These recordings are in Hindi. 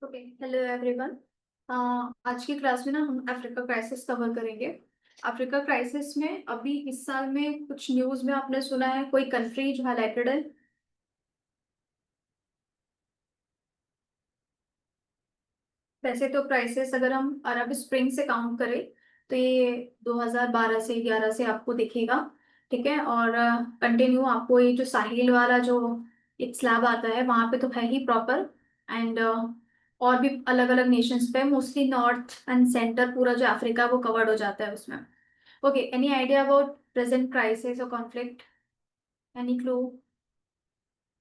Okay, hello everyone. आज की क्लास में ना हम अफ्रीका क्राइसिस कवर करेंगे। अफ्रीका क्राइसिस में अभी इस साल में कुछ न्यूज़ में आपने सुना है कोई कंट्री जो हाईलाइटेड है? वैसे तो क्राइसिस अगर हम अरब स्प्रिंग से काउंट करें तो ये 2012 से 11 से आपको दिखेगा। ठीक है, और कंटिन्यू आपको ये जो साहिल वाला जो एक स्लैब आता है वहां पे तो है ही प्रॉपर। एंड और भी अलग अलग नेशंस पे, मोस्टली नॉर्थ एंड सेंटर पूरा जो अफ्रीका वो कवर्ड हो जाता है उसमें। Okay, any idea about present crisis और कॉन्फ्लिक्ट? Any clue?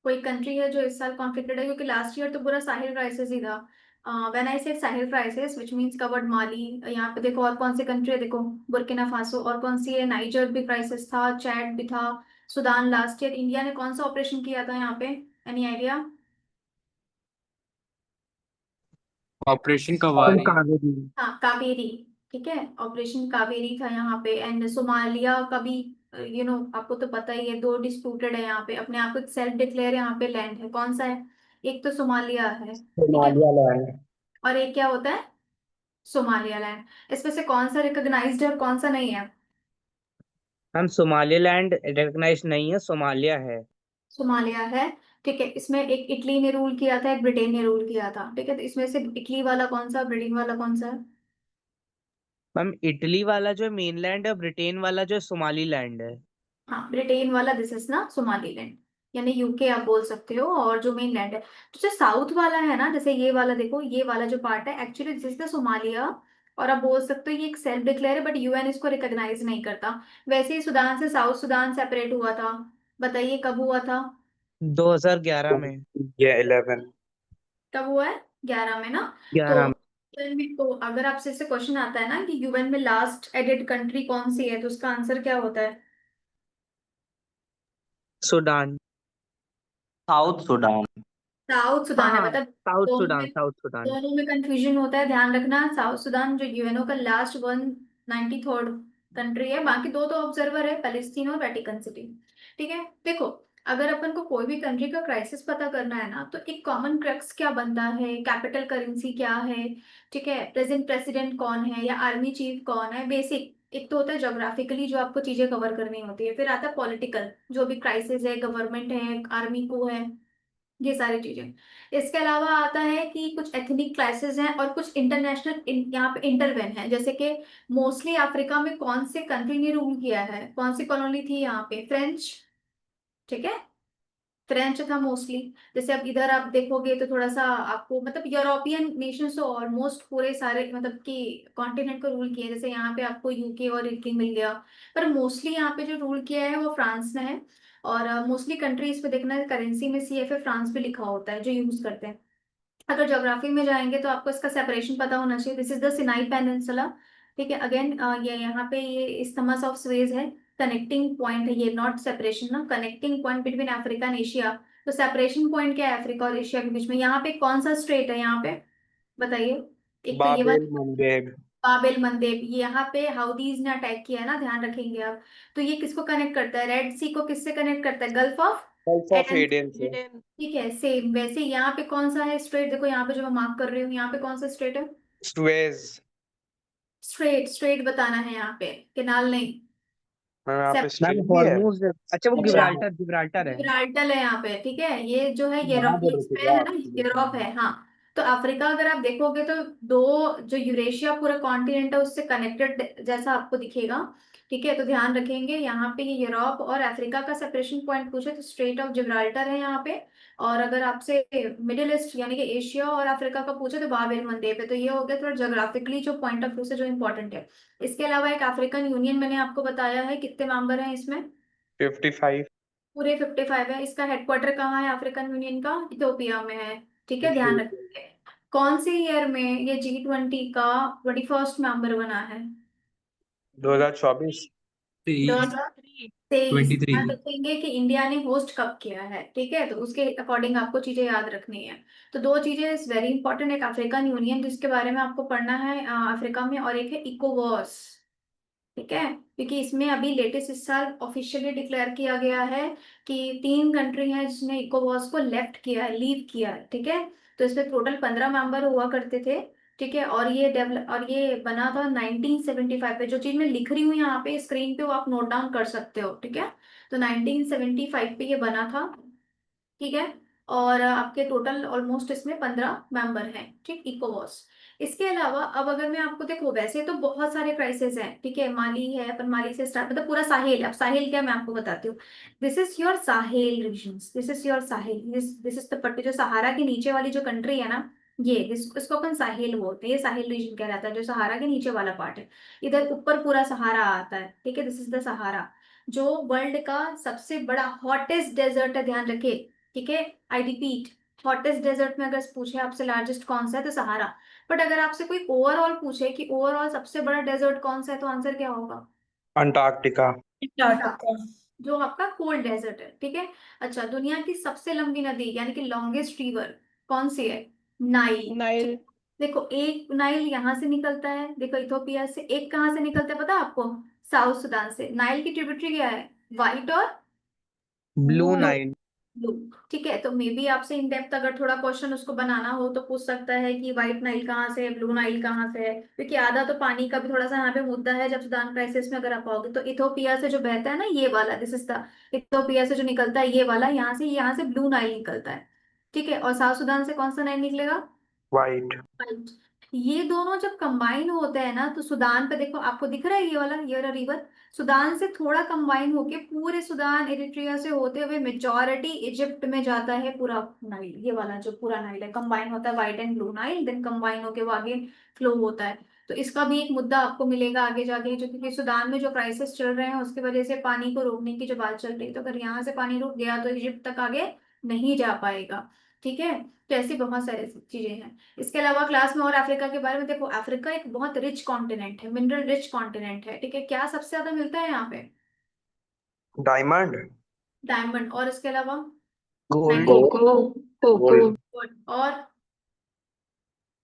कोई कंट्री है जो इस साल कॉन्फ्लिक्टेड है? क्योंकि लास्ट ईयर तो पूरा साहिल क्राइसिस ही था। व्हेन आई से साहिल क्राइसिस विच मींस कवर्ड माली। यहाँ पे देखो और कौन सी कंट्री है, देखो बुर्किना फासो, और कौन सी है, नाइजर भी क्राइसिस था, चैड भी था, सुडान। लास्ट ईयर इंडिया ने कौन सा ऑपरेशन किया था यहाँ पे? Any idea? ऑपरेशन और कवारी। कावेरी। हाँ, कावेरी। ठीक है, ऑपरेशन कावेरी था यहाँ पे। एंड सोमालिया का भी, आपको तो पता ही है, दो डिस्प्यूटेड है यहाँ पे, अपने आप को सेल्फ डिक्लेयर यहाँ पे लैंड है, कौन सा है? एक तो सोमालिया है, ठीक है, सोमालिया लैंड। और एक क्या होता है? सोमालियालैंड। इसमें से कौन सा रिकॉग्नाइज्ड है और कौन सा नहीं है? हम सोमालिलैंड रिकग्नाइज नहीं है, सोमालिया है। सोमालिया है। ठीक है, इसमें एक इटली ने रूल किया था, एक ब्रिटेन ने रूल किया था। ठीक है, तो इसमें से इटली वाला कौन सा, ब्रिटेन वाला कौन सा है? मैम इटली वाला जो मेनलैंड है, ब्रिटेन वाला जो सोमालीलैंड है। हाँ, ब्रिटेन वाला दिस इज ना सोमालीलैंड, यानी यूके आप बोल सकते हो। और जो मेन लैंड है, तो जो साउथ वाला है ना, जैसे ये वाला देखो, ये वाला जो पार्ट है actually this is the Somalia. और आप बोल सकते हो ये एक सेल्फ डिक्लेयर है, बट यूएन इसको रिकॉग्नाइज नहीं करता। वैसे ही सुडान से साउथ सुडान सेपरेट हुआ था। बताइए कब हुआ था? 2011 में। ये 11। कब हुआ है? 11 में ना। तो 11 में। UN में, तो अगर आपसे इससे क्वेश्चन आता है ना कि यूएन में लास्ट एडेड कंट्री कौन सी है, तो उसका आंसर क्या होता है? Sudan. South Sudan. South Sudan है, हाँ, मतलब साउथ दोनों सूडान, में साउथ सूडान। दोनों में कंफ्यूजन होता है, ध्यान रखना। साउथ सुडान जो यूएनओ का लास्ट 193rd कंट्री है, बाकी दो तो ऑब्जर्वर है, पैलेस्टीन और वेटिकन सिटी। ठीक है, देखो, अगर अपन को कोई भी कंट्री का क्राइसिस पता करना है ना, तो एक कॉमन क्रक्स क्या बनता है, कैपिटल करेंसी क्या है, ठीक है, प्रेजेंट प्रेसिडेंट कौन है या आर्मी चीफ कौन है, बेसिक। एक तो होता है जोग्राफिकली जो आपको चीजें कवर करनी होती है, फिर आता है पॉलिटिकल, जो भी क्राइसिस है, गवर्नमेंट है, आर्मी को है, ये सारी चीजें। इसके अलावा आता है कि कुछ एथनिक क्लासेस हैं और कुछ इंटरनेशनल यहाँ पे इंटरवेन है, जैसे कि मोस्टली अफ्रीका में कौन से कंट्री ने रूल किया है, कौन सी कॉलोनी थी यहाँ पे, फ्रेंच। ठीक है, फ्रेंच था मोस्टली। जैसे अब इधर आप देखोगे तो थोड़ा सा आपको, मतलब यूरोपियन नेशंस तो ऑलमोस्ट पूरे सारे, मतलब कि कॉन्टिनेंट को रूल किया है। जैसे यहाँ पे आपको यूके और इटली मिल गया, पर मोस्टली यहाँ पे जो रूल किया है वो फ्रांस ने है। और मोस्टली कंट्रीज पे देखना है, करेंसी में सीएफए फ्रांस भी लिखा होता है जो यूज करते हैं। अगर ज्योग्राफी में जाएंगे तो आपको इसका सेपरेशन पता होना चाहिए, this is the Sinai peninsula. ठीक है, अगेन ये यहाँ पे ये इस्थमस ऑफ स्वेज है, कनेक्टिंग पॉइंट है ये, नॉट सेपरेशन ना, connecting point between Africa and Asia. तो सेपरेशन पॉइंट क्या है अफ्रीका और एशिया के बीच में? यहाँ पे कौन सा स्ट्रेट है यहाँ पे, बताइए? एक तो ये बाबेल वाला मंदेब। बाबेल मंदेब, ये यहाँ पे हाउदीज ने अटैक किया है ना, ध्यान रखेंगे आप। तो ये किसको कनेक्ट करता है, रेड सी को किससे कनेक्ट करता है, Gulf of Gulf of Aden. Aden से। ठीक है, सेम वैसे यहाँ पे कौन सा है स्ट्रेट, देखो यहाँ पे जो मैं मार्क कर रही हूँ, यहाँ पे कौन सा स्ट्रेट है? सुएज। स्ट्रेट, स्ट्रेट बताना है यहाँ पे, कैनाल नहीं। मैम यहाँ पे मैम स्ट्रेट भी है। हॉर्मूज। अच्छा, वो सेपरेशन, गिब्राल्टर गिब्राल्टर है। गिब्राल्टर है यहाँ पे। ठीक है, ये जो है वहां पर यूरोपियन रुकेगा स्पेयर है ना, आपको यूरोप देखना। है, हाँ। तो अफ्रीका अगर आप देखोगे तो दो, जो यूरेशिया पूरा कॉन्टिनेंट है उससे कनेक्टेड जैसा आपको दिखेगा। ठीक है, तो ध्यान रखेंगे यहाँ पे ये यूरोप और अफ्रीका का सेपरेशन पॉइंट पूछे तो स्ट्रेट ऑफ जिब्राल्टर है यहाँ पे। और अगर आपसे मिडिल ईस्ट यानी कि एशिया और अफ्रीका का पूछे तो बाब एल मंदेब है। तो ये हो गया थोड़ा जोग्राफिकली जो पॉइंट ऑफ व्यू से जो इंपॉर्टेंट है। इसके अलावा एक अफ्रीकन यूनियन मैंने आपको बताया है, कितने मेंबर हैं इसमें? 55। पूरे 55 है। इसका हेडक्वार्टर कहाँ है अफ्रीकन यूनियन का? इथियोपिया में है। ठीक है, ध्यान रखिए। कौन से ईयर में ये G20 का 21st मेंबर बना है? 2024। 2023। 23। आप देखेंगे कि इंडिया ने होस्ट कब किया है, ठीक है, तो उसके अकॉर्डिंग आपको चीजें याद रखनी है। तो दो चीजें इज वेरी इंपॉर्टेंट, एक अफ्रीकन यूनियन जिसके बारे में आपको पढ़ना है अफ्रीका में, और एक है इकोवॉस। ठीक है, क्योंकि इसमें अभी लेटेस्ट इस साल ऑफिशियली डिक्लेयर किया गया है कि तीन कंट्री हैं जिसने इकोवॉस को लेफ्ट किया है, लीव किया है। ठीक है, तो इसमें टोटल 15 मेंबर हुआ करते थे, ठीक है। और ये डेवलप और ये बना था 1975 पे। जो चीज मैं लिख रही हूँ यहाँ पे स्क्रीन पे वो आप नोट डाउन कर सकते हो, ठीक है। तो 1975 पे ये बना था, ठीक है। और आपके टोटल ऑलमोस्ट इसमें 15 मेंबर हैं, ठीक, इकोवॉस। इसके अलावा अब अगर मैं आपको देखो, वैसे तो बहुत सारे क्राइसिस हैं, ठीक है। माली है, अपन माली से स्टार्ट, मतलब पूरा साहिल। अब साहिल क्या, मैं आपको बताती हूँ। This is your Sahil reason, this is your Sahil, this is the पट्टी जो सहारा के नीचे वाली जो कंट्री है ना, ये इसको अपन साहिल बोलते हैं। ये साहिल रीजन कहलाता है, जो सहारा के नीचे वाला पार्ट है। इधर ऊपर पूरा सहारा आता है, ठीक है। दिस इज द सहारा, जो वर्ल्ड का सबसे बड़ा हॉटेस्ट डेजर्ट है, ध्यान रखे, ठीक है। आई रिपीट, हॉटेस्ट डेजर्ट में अगर पूछे आपसे लार्जेस्ट कौन सा है तो सहारा। बट अगर आपसे कोई ओवरऑल पूछे कि ओवरऑल सबसे बड़ा डेजर्ट कौन सा है, तो आंसर क्या होगा? अंटार्कटिका। अंटार्कटिका, जो आपका कोल्ड डेजर्ट है, ठीक है। अच्छा, दुनिया की सबसे लंबी नदी यानी कि लॉन्गेस्ट रिवर कौन सी है? नाइल। नाइल। देखो, एक नाइल यहाँ से निकलता है, देखो इथोपिया से। एक कहाँ से निकलता है पता है आपको? साउथ सुडान से। नाइल की ट्रिब्यूटरी क्या है? व्हाइट और ब्लू ब्लू। नाइल। ब्लू, ठीक है। तो मे बी आपसे इन डेप्थ अगर थोड़ा क्वेश्चन उसको बनाना हो तो पूछ सकता है कि व्हाइट नाइल कहाँ से है, ब्लू नाइल कहाँ से है, क्योंकि आधा तो पानी का भी थोड़ा सा यहाँ पे मुद्दा है। जब सुदान क्राइसिस में अगर आप आओगे तो इथोपिया से जो बहता है ना, ये वाला, दिस इज द इथोपिया से जो निकलता है ये वाला, यहाँ से ब्लू नाइल निकलता है, ठीक है। और साउथ सुदान से कौन सा नाइल निकलेगा? वाइट। राइट। ये दोनों जब कंबाइन होते हैं ना, तो सुदान पे देखो, आपको दिख रहा है ये वाला रिवर, सुदान से थोड़ा कंबाइन होके पूरे सुदान इरिट्रिया से होते हुए मेजॉरिटी इजिप्ट में जाता है पूरा नाइल। ये वाला जो पूरा नाइल है कंबाइन होता है, White and Blue Nile, then combine होके वो आगे फ्लो होता है। तो इसका भी एक मुद्दा आपको मिलेगा आगे जाके, जो क्योंकि सुदान में जो क्राइसिस चल रहे हैं उसकी वजह से पानी को रोकने की जो बात चल रही है, तो अगर यहाँ से पानी रुक गया तो इजिप्ट तक आगे नहीं जा पाएगा, ठीक है। तो ऐसी बहुत सारी चीजें हैं। इसके अलावा क्लास में और अफ्रीका के बारे में देखो, अफ्रीका एक बहुत रिच कॉन्टिनेंट है, मिनरल रिच कॉन्टिनेंट है, ठीक है। क्या सबसे ज्यादा मिलता है यहाँ पे? डायमंड। डायमंड। और इसके अलावा गोल्ड। 90 गोल्ड। और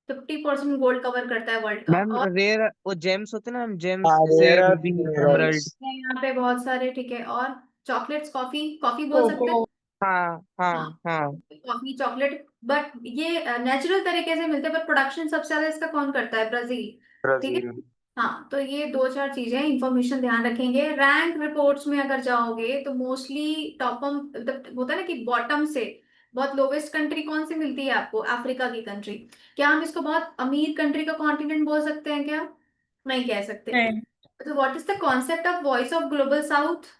50% गोल्ड कवर करता है वर्ल्ड का। मैम और रेयर वो जेम्स होते हैं ना, जेम्स हाँ, जैसे रेयर रूबी, एमराल्ड। मिनरल्स। है यहाँ पे बहुत सारे, ठीक है। और चॉकलेट्स, कॉफी, कॉफी बोल सकते हैं। हाँ हाँ, हाँ हाँ। कॉफी, चॉकलेट, बट ये नेचुरल तरीके से मिलते हैं, पर प्रोडक्शन सबसे ज्यादा इसका कौन करता है? ब्राजील, ठीक है। ब्राजील। हाँ, तो ये दो चार चीजें इंफॉर्मेशन ध्यान रखेंगे। रैंक रिपोर्ट्स में अगर जाओगे तो मोस्टली टॉपम होता है ना, कि बॉटम से बहुत लोवेस्ट कंट्री कौन सी मिलती है आपको? अफ्रीका की कंट्री। क्या हम इसको बहुत अमीर कंट्री का कॉन्टिनेंट बोल सकते हैं क्या? नहीं कह सकते। नहीं। तो what is the concept of voice of global south?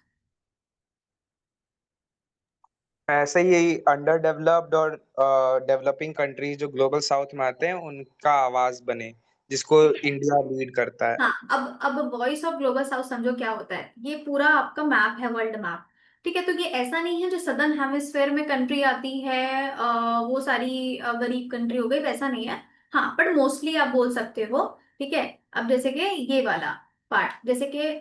ऐसे ही अंडर डेवलप्ड और डेवलपिंग कंट्रीज जो ग्लोबल साउथ में आते हैं उनका आवाज बने, जिसको इंडिया लीड करता है। हाँ, अब वॉइस ऑफ ग्लोबल साउथ समझो क्या होता है। ये पूरा आपका मैप है, वर्ल्ड मैप, ठीक है। तो ये ऐसा नहीं है जो सदर्न हेमिस्फेयर में कंट्री आती है, वो सारी गरीब कंट्री हो गई, वैसा नहीं है। हाँ, बट मोस्टली आप बोल सकते हो, ठीक है। अब जैसे कि ये वाला पार्ट, जैसे कि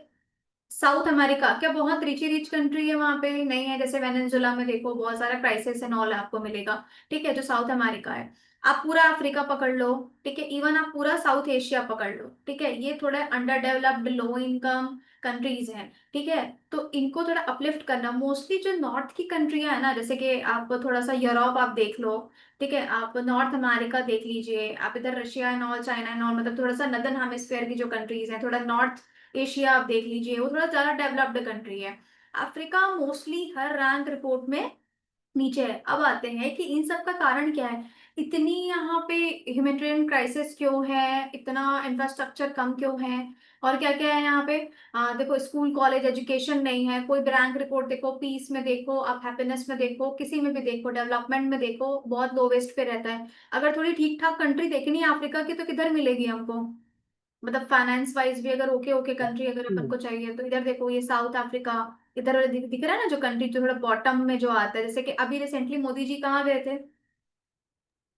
साउथ अमेरिका, क्या बहुत रिची रिच कंट्री है वहां पे? नहीं है। जैसे वेनेजुला में देखो बहुत सारा क्राइसिस एंड ऑल आपको मिलेगा, ठीक है, जो साउथ अमेरिका है। आप पूरा अफ्रीका पकड़ लो, ठीक है। इवन आप पूरा साउथ एशिया पकड़ लो, ठीक है। ये थोड़ा under developed, low income countries हैं, ठीक है। तो इनको थोड़ा अपलिफ्ट करना, मोस्टली जो नॉर्थ की कंट्रियां है ना, जैसे कि आप थोड़ा सा यूरोप आप देख लो, ठीक है। आप नॉर्थ अमेरिका देख लीजिए, आप इधर Russia and all, China and all, मतलब थोड़ा सा नदर्न हेमिस्फेयर की जो कंट्रीज हैं, थोड़ा नॉर्थ एशिया आप देख लीजिए, वो थोड़ा ज्यादा डेवलप्ड कंट्री है। अफ्रीका मोस्टली हर रैंक रिपोर्ट में नीचे है। अब आते हैं कि इन सब का कारण क्या है, इतनी यहाँ पे ह्यूमैनिटेरियन क्राइसिस क्यों है, इतना इंफ्रास्ट्रक्चर कम क्यों है, और क्या क्या है यहाँ पे। देखो, स्कूल कॉलेज एजुकेशन नहीं है, कोई रैंक रिपोर्ट देखो, पीस में देखो, आप हैप्पीनेस में देखो, किसी में भी देखो, डेवलपमेंट में देखो, बहुत लोवेस्ट पे रहता है। अगर थोड़ी ठीक ठाक कंट्री देखनी है अफ्रीका की तो किधर मिलेगी हमको? मतलब फाइनेंस वाइज भी अगर ओके ओके कंट्री अगर अपन को चाहिए तो इधर देखो, ये साउथ अफ्रीका, इधर वाला दिख रहा है ना जो कंट्री जो थोड़ा बॉटम में जो आता है, जैसे कि अभी रिसेंटली मोदी जी कहाँ गए थे?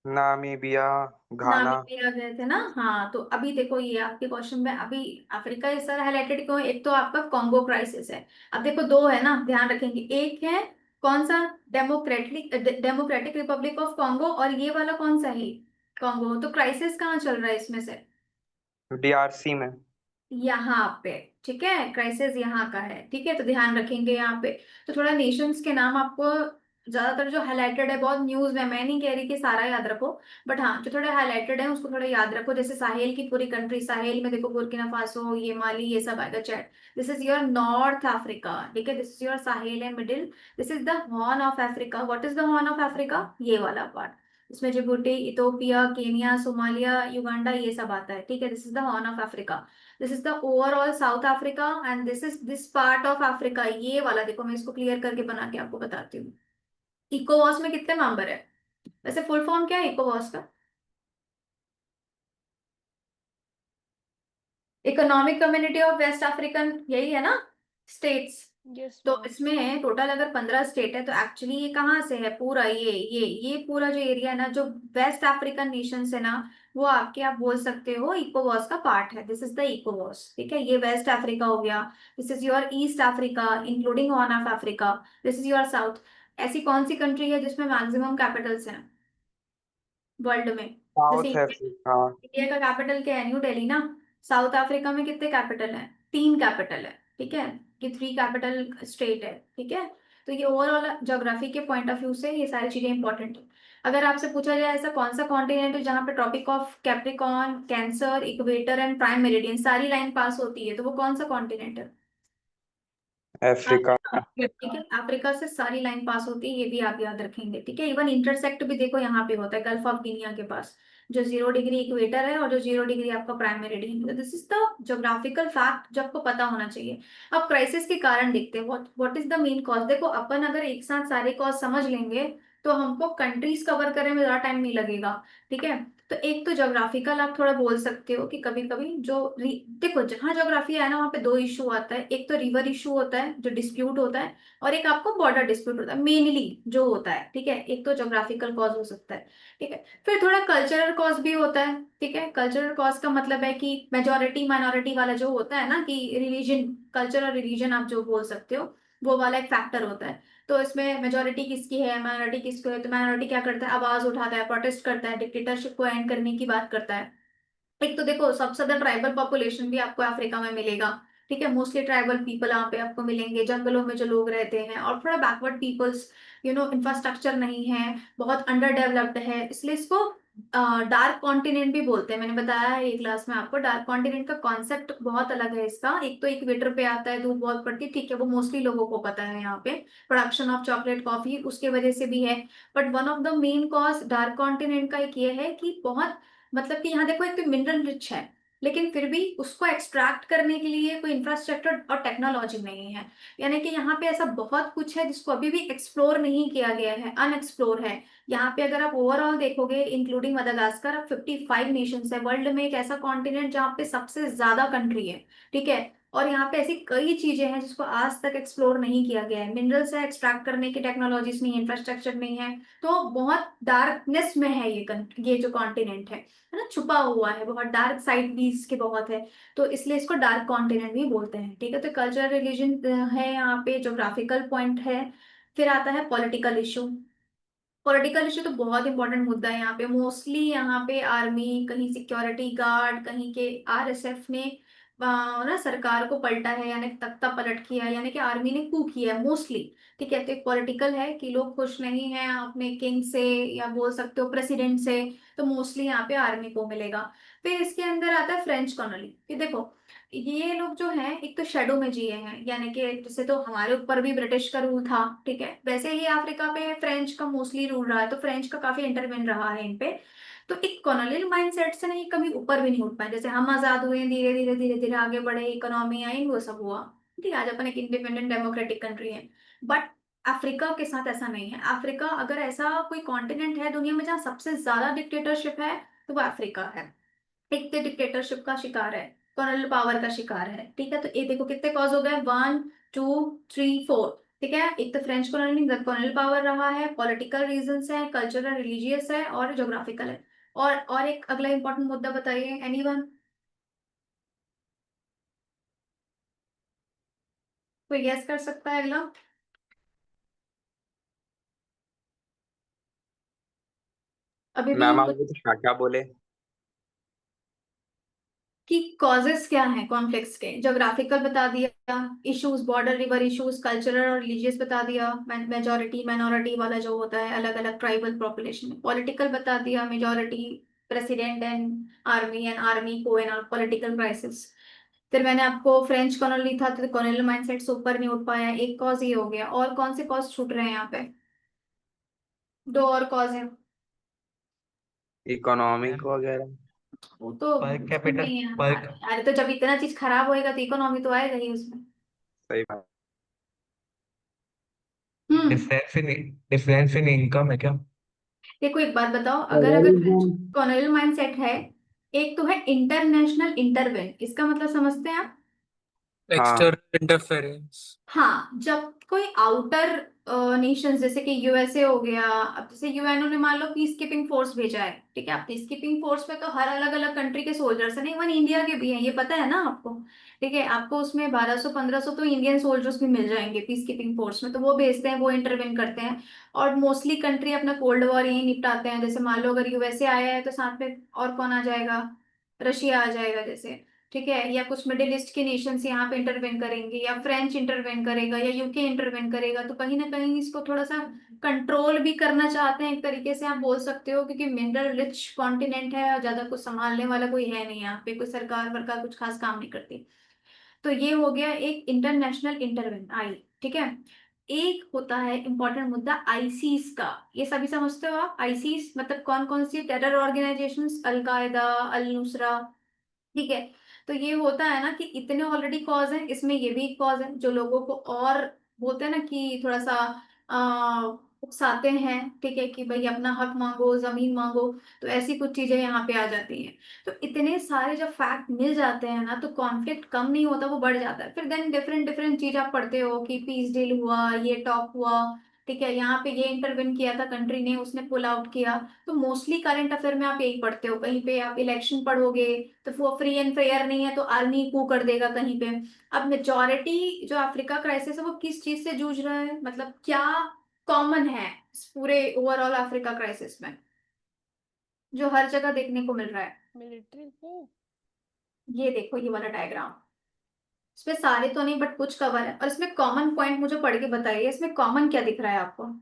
नामीबिया। घाना। नामीबिया गए थे ना। हाँ, तो अभी देखो ये आपके क्वेश्चन में अभी अफ्रीका इस तरह हाईलाइटेड क्यों है? एक तो आपका कॉन्गो क्राइसिस है। अब देखो, दो है ना, ध्यान रखेंगे। एक है कौन सा? डेमोक्रेटिक रिपब्लिक ऑफ कॉन्गो, और ये वाला कौन सा है? कॉन्गो। तो क्राइसिस कहाँ चल रहा है इसमें से? डीआरसी में। यहाँ पे, ठीक है, क्राइसिस यहाँ का है, ठीक है। तो ध्यान रखेंगे यहाँ पे। तो थोड़ा नेशंस के नाम आपको ज्यादातर जो हाईलाइटेड है बहुत न्यूज में, मैं नहीं कह रही कि सारा याद रखो, बट हाँ जो थोड़े हाईलाइटेड है उसको थोड़ा याद रखो। जैसे साहेल की पूरी कंट्री, साहेल में देखो बुर्किना फासो, ये माली, ये सब आएगा, Chad. This is your north Africa, ठीक है, this is your Sahel and middle. This is the horn of Africa. What is the horn of Africa? ये वाला पार्ट। इसमें Djibouti, Ethiopia, Kenya, Somalia, Uganda, ये सब आता है, ठीक है। This is the horn of Africa. This is the overall south Africa and this is this part of Africa. ये वाला देखो, मैं इसको क्लियर करके बना के आपको बताती हूँ। इकोवॉस में कितने मेंबर है? वैसे फुल फॉर्म क्या है इकोवॉस का? Economic community of West African, यही है ना स्टेट्स? यस तो मैम। इसमें टोटल अगर 15 स्टेट है, तो एक्चुअली ये कहाँ से है? पूरा ये पूरा जो एरिया है ना, जो वेस्ट अफ्रीकन नेशंस है ना, वो आपके, आप बोल सकते हो इकोवॉस का पार्ट है। दिस इज द इकोवॉस, ठीक है। ये वेस्ट अफ्रीका हो गया। This is your east Africa including horn of Africa. This is your south. ऐसी कौन सी कंट्री है जिसमें मैक्सिमम कैपिटल्स हैं वर्ल्ड में? जैसे साउथ अफ्रीका। इंडिया का कैपिटल क्या है? न्यू दिल्ली ना। साउथ अफ्रीका में कितने कैपिटल हैं? 3 कैपिटल है, ठीक है। ये 3 कैपिटल स्टेट है, ठीक है। तो ये ओवरऑल ज्योग्राफी के पॉइंट ऑफ व्यू से ये सारी चीजें इंपॉर्टेंट है। अगर आपसे पूछा जाए ऐसा कौन सा कॉन्टिनेंट है जहाँ पे Tropic of Capricorn, Cancer, equator and prime meridian सारी लाइन पास होती है, तो वो कौन सा कॉन्टिनेंट है? अफ्रीका। ठीक है, अफ्रीका से सारी लाइन पास होती है, ये भी आप याद रखेंगे, ठीक है। इवन इंटरसेक्ट भी देखो यहाँ पे होता है गल्फ ऑफ गिनिया के पास, जो 0 डिग्री इक्वेटर है और जो 0 डिग्री आपका प्राइम मेरिडियन है। This is the geographical fact जो आपको पता होना चाहिए। अब क्राइसिस के कारण देखते हैं, what is the main cause. देखो अपन अगर एक साथ सारे कॉज समझ लेंगे तो हमको कंट्रीज कवर करने में ज्यादा टाइम नहीं लगेगा, ठीक है। तो एक तो ज्योग्राफिकल आप थोड़ा बोल सकते हो कि कभी कभी जो देखो जहाँ ज्योग्राफी है ना, वहाँ पे 2 इशू आता है। एक तो रिवर इशू होता है जो डिस्प्यूट होता है, और एक आपको बॉर्डर डिस्प्यूट होता है मेनली जो होता है, ठीक है। एक तो ज्योग्राफिकल कॉज हो सकता है, ठीक है। फिर थोड़ा कल्चरल कॉज भी होता है, ठीक है। कल्चरल कॉज का मतलब है कि मेजोरिटी माइनॉरिटी वाला जो होता है ना, कि रिलीजन, कल्चर और रिलीजन आप जो बोल सकते हो, वो वाला एक फैक्टर होता है। तो इसमें मेजोरिटी किसकी है, माइनॉरिटी किसको है, तो माइनॉरिटी क्या करता है, आवाज उठाता है, प्रोटेस्ट करता है, डिक्टेटरशिप को एंड करने की बात करता है। एक तो देखो सबसे ज्यादा ट्राइबल पॉपुलेशन भी आपको अफ्रीका में मिलेगा, ठीक है। मोस्टली ट्राइबल पीपल यहाँ पे आपको मिलेंगे, जंगलों में जो लोग रहते हैं, और थोड़ा बैकवर्ड पीपल्स, इंफ्रास्ट्रक्चर नहीं है, बहुत अंडर डेवलप्ड है, इसलिए इसको डार्क कॉन्टिनेंट भी बोलते हैं। मैंने बताया है ये क्लास में आपको, डार्क कॉन्टिनेंट का कॉन्सेप्ट बहुत अलग है इसका। एक तो इक्वेटर पे आता है, धूप बहुत पड़ती है, ठीक है, वो मोस्टली लोगों को पता है। यहाँ पे प्रोडक्शन ऑफ चॉकलेट, कॉफी उसके वजह से भी है। But one of the main cause dark continent का एक ये है कि बहुत, मतलब कि यहाँ देखो एक तो मिनरल रिच है, लेकिन फिर भी उसको एक्सट्रैक्ट करने के लिए कोई इंफ्रास्ट्रक्चर और टेक्नोलॉजी नहीं है। यानी कि यहाँ पे ऐसा बहुत कुछ है जिसको अभी भी एक्सप्लोर नहीं किया गया है, अनएक्सप्लोर है। यहाँ पे अगर आप ओवरऑल देखोगे इंक्लूडिंग मदागास्कर, अब 55 नेशंस है वर्ल्ड में, एक ऐसा कॉन्टिनेंट जहाँ पे सबसे ज्यादा कंट्री है, ठीक है। और यहाँ पे ऐसी कई चीजें हैं जिसको आज तक एक्सप्लोर नहीं किया गया है। मिनरल्स है, एक्सट्रैक्ट करने की टेक्नोलॉजीज नहीं है, इंफ्रास्ट्रक्चर नहीं है। तो बहुत डार्कनेस में है ये जो कॉन्टिनेंट है ना, छुपा हुआ है, बहुत डार्क साइड भी इसके बहुत है। तो इसलिए इसको डार्क कॉन्टिनेंट भी बोलते हैं, ठीक है। तो कल्चर, रिलीजन है यहाँ पे, ज्योग्राफिकल पॉइंट है। फिर आता है पॉलिटिकल इशू। पॉलिटिकल इशू तो बहुत इंपॉर्टेंट मुद्दा है यहाँ पे। मोस्टली यहाँ पे आर्मी, कहीं सिक्योरिटी गार्ड, कहीं के आरएसएफ ने ना सरकार को पलटा है, यानी तख्ता पलट किया है, यानी कि आर्मी ने कू किया है मोस्टली, ठीक है। तो एक पॉलिटिकल है कि लोग खुश नहीं हैं अपने किंग से, या बोल सकते हो प्रेसिडेंट से, तो मोस्टली यहाँ पे आर्मी को मिलेगा। फिर इसके अंदर आता है फ्रेंच कॉलोनी, कि देखो ये लोग जो हैं एक तो शेडो में जिए हैं, यानी कि जैसे तो हमारे ऊपर भी ब्रिटिश का रूल था, ठीक है, वैसे ही अफ्रीका पे फ्रेंच का मोस्टली रूल रहा है, तो फ्रेंच का काफी इंटरवेन रहा है इन पे। तो एक कॉलोनियल माइंडसेट से नहीं कभी ऊपर भी नहीं उठ पाए। जैसे हम आजाद हुए, धीरे धीरे धीरे धीरे आगे बढ़े, इकोनॉमी आई, वो सब हुआ, ठीक है। आज अपन एक इंडिपेंडेंट डेमोक्रेटिक कंट्री है। बट अफ्रीका के साथ ऐसा नहीं है। अफ्रीका अगर ऐसा कोई कॉन्टिनेंट है दुनिया में जहाँ सबसे ज्यादा डिक्टेटरशिप है, तो वो अफ्रीका है। एक तो डिक्टेटरशिप का शिकार है, कॉलोनियल पावर का शिकार है, ठीक है। तो ये देखो कितने कॉज हो गए, 1 2 3 4, ठीक है। एक तो फ्रेंच कॉलोनियल पावर रहा है, पॉलिटिकल रीजंस है, कल्चरल रिलीजियस है, और ज्योग्राफिकल है। और एक अगला इंपॉर्टेंट मुद्दा बताइए, एनीवन, कोई गैस कर सकता है अगला? अभी भी मैम आप कुछ वो तो क्या क्या बोले? कि कॉजेस क्या हैं कॉन्फ्लिक्ट्स के। जोग्राफिकल बता दिया, issues border river issues, cultural और रिलीजियस बता दिया, मेजोरिटी माइनॉरिटी वाला जो होता है अलग अलग ट्राइबल पॉपुलेशन में। पॉलिटिकल बता दिया, मेजोरिटी प्रेसिडेंट एंड आर्मी को एंड पॉलिटिकल क्राइसिस। फिर मैंने आपको फ्रेंच कॉलोनी था तो कॉलोनियल माइंडसेट से ऊपर नहीं उठ पाया, एक कॉज ये हो गया। और कौन से कॉज छूट रहे हैं यहाँ पे? दो और कॉज है। इकोनॉमिक वगैरह। वो तो पर उसमें कैपिटल नहीं है। पर अरे तो जब इतना चीज खराब होएगा तो इकोनॉमी तो आएगा ही उसमें। सही बात। हम्म। डिफरेंस इन इनकम है क्या? देखो एक बात बताओ, अगर अगर फ्रेंच कॉलोनियल माइंडसेट है, एक तो है इंटरनेशनल इंटरवेंट, इसका मतलब समझते हैं आप? हाँ एक्सटर्नल इंटरफेरेंस। हाँ, जब कोई आउटर नेशन जैसे कि यूएसए हो गया, अब जैसे यूएनओ ने मान लो पीस कीपिंग फोर्स भेजा है, ठीक है। अब पीस कीपिंग फोर्स में तो हर अलग अलग कंट्री के सोल्जर्स हैं, इवन इंडिया के भी हैं, ये पता है ना आपको? ठीक है, आपको उसमें 1200-1500 तो इंडियन सोल्जर्स भी मिल जाएंगे पीस कीपिंग फोर्स में, तो वो भेजते हैं, वो इंटरवेन करते हैं। और मोस्टली कंट्री अपना कोल्ड वॉर यही निपटाते हैं। जैसे मान लो अगर यूएसए आया है तो साथ में और कौन आ जाएगा? रशिया आ जाएगा जैसे, ठीक है। या कुछ मिडिल ईस्ट के नेशंस यहाँ पे इंटरवेन करेंगे, या फ्रेंच इंटरवेन करेगा, या यूके इंटरवेन करेगा। तो कहीं ना कहीं इसको थोड़ा सा कंट्रोल भी करना चाहते हैं एक तरीके से आप बोल सकते हो, क्योंकि मिनरल रिच कॉन्टिनेंट है और ज्यादा कुछ संभालने वाला कोई है नहीं यहाँ पे, कोई सरकार वरकार कुछ खास काम नहीं करती। तो ये हो गया एक इंटरनेशनल इंटरवेन आई, ठीक है। एक होता है इंपॉर्टेंट मुद्दा आईसीस का। ये सभी समझते हो आप? आईसीस मतलब कौन कौन सी टेरर ऑर्गेनाइजेशंस? अलकायदा, अल नुसरा, ठीक है। तो ये होता है ना कि इतने ऑलरेडी कॉज हैं, इसमें ये भी एक कॉज है जो लोगों को और बोलते हैं ना कि थोड़ा सा उकसाते हैं, ठीक है, कि भाई अपना हक मांगो, जमीन मांगो। तो ऐसी कुछ चीजें यहाँ पे आ जाती हैं। तो इतने सारे जब फैक्ट मिल जाते हैं ना तो कॉन्फ्लिक्ट कम नहीं होता, वो बढ़ जाता है। फिर देन डिफरेंट डिफरेंट चीज आप पढ़ते हो कि पीस डील हुआ, ये टॉप हुआ, ठीक है, यहाँ पे ये इंटरवेन किया था कंट्री ने, उसने पुल आउट किया। तो मोस्टली करंट अफेयर में आप यही पढ़ते हो। कहीं पे आप इलेक्शन पढ़ोगे तो वो फ्री एंड फेयर नहीं है तो आर्मी कू कर देगा कहीं पे। अब मेजोरिटी जो अफ्रीका क्राइसिस है वो किस चीज से जूझ रहा है, मतलब क्या कॉमन है इस पूरे ओवरऑल अफ्रीका क्राइसिस में जो हर जगह देखने को मिल रहा है? मिलिट्री को। ये देखो ये वाला डायग्राम, इसमें सारे तो नहीं बट कुछ कवर है, और इसमें कॉमन पॉइंट मुझे पढ़ के बताइए, इसमें कॉमन क्या दिख रहा है आपको?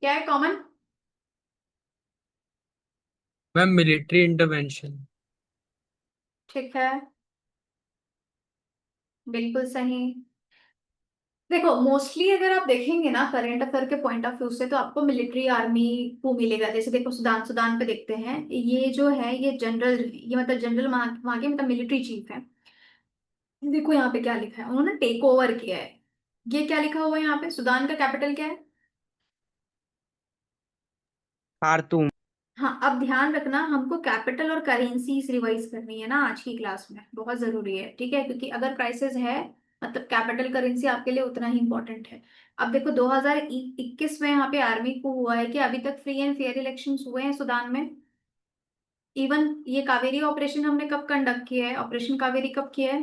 क्या है कॉमन? Ma'am military intervention. ठीक है, बिल्कुल सही। देखो मोस्टली अगर आप देखेंगे ना करंट अफेयर के पॉइंट ऑफ व्यू से तो आपको मिलिट्री आर्मी को मिलेगा। जैसे देखो सुदान, सुदान पे देखते हैं, ये जो है ये जनरल, ये मतलब जनरल वहाँ के मतलब मिलिट्री चीफ है। देखो यहाँ पे क्या लिखा है, उन्होंने टेक ओवर किया है। ये क्या लिखा हुआ है यहाँ पे? सुदान का कैपिटल क्या है? खार्तूम। हाँ, अब ध्यान रखना, हमको कैपिटल और करेंसीज रिवाइज करनी है ना आज की क्लास में, बहुत जरूरी है, ठीक है। क्योंकि अगर क्राइसिस है मतलब कैपिटल करेंसी आपके लिए उतना ही इंपॉर्टेंट है। अब देखो 2021 में यहाँ पे आर्मी को हुआ है कि अभी तक फ्री एंड फेयर इलेक्शंस हुए हैं सुदान में। इवन ये कावेरी ऑपरेशन हमने कब कंडक्ट किया है? ऑपरेशन कावेरी कब किया है?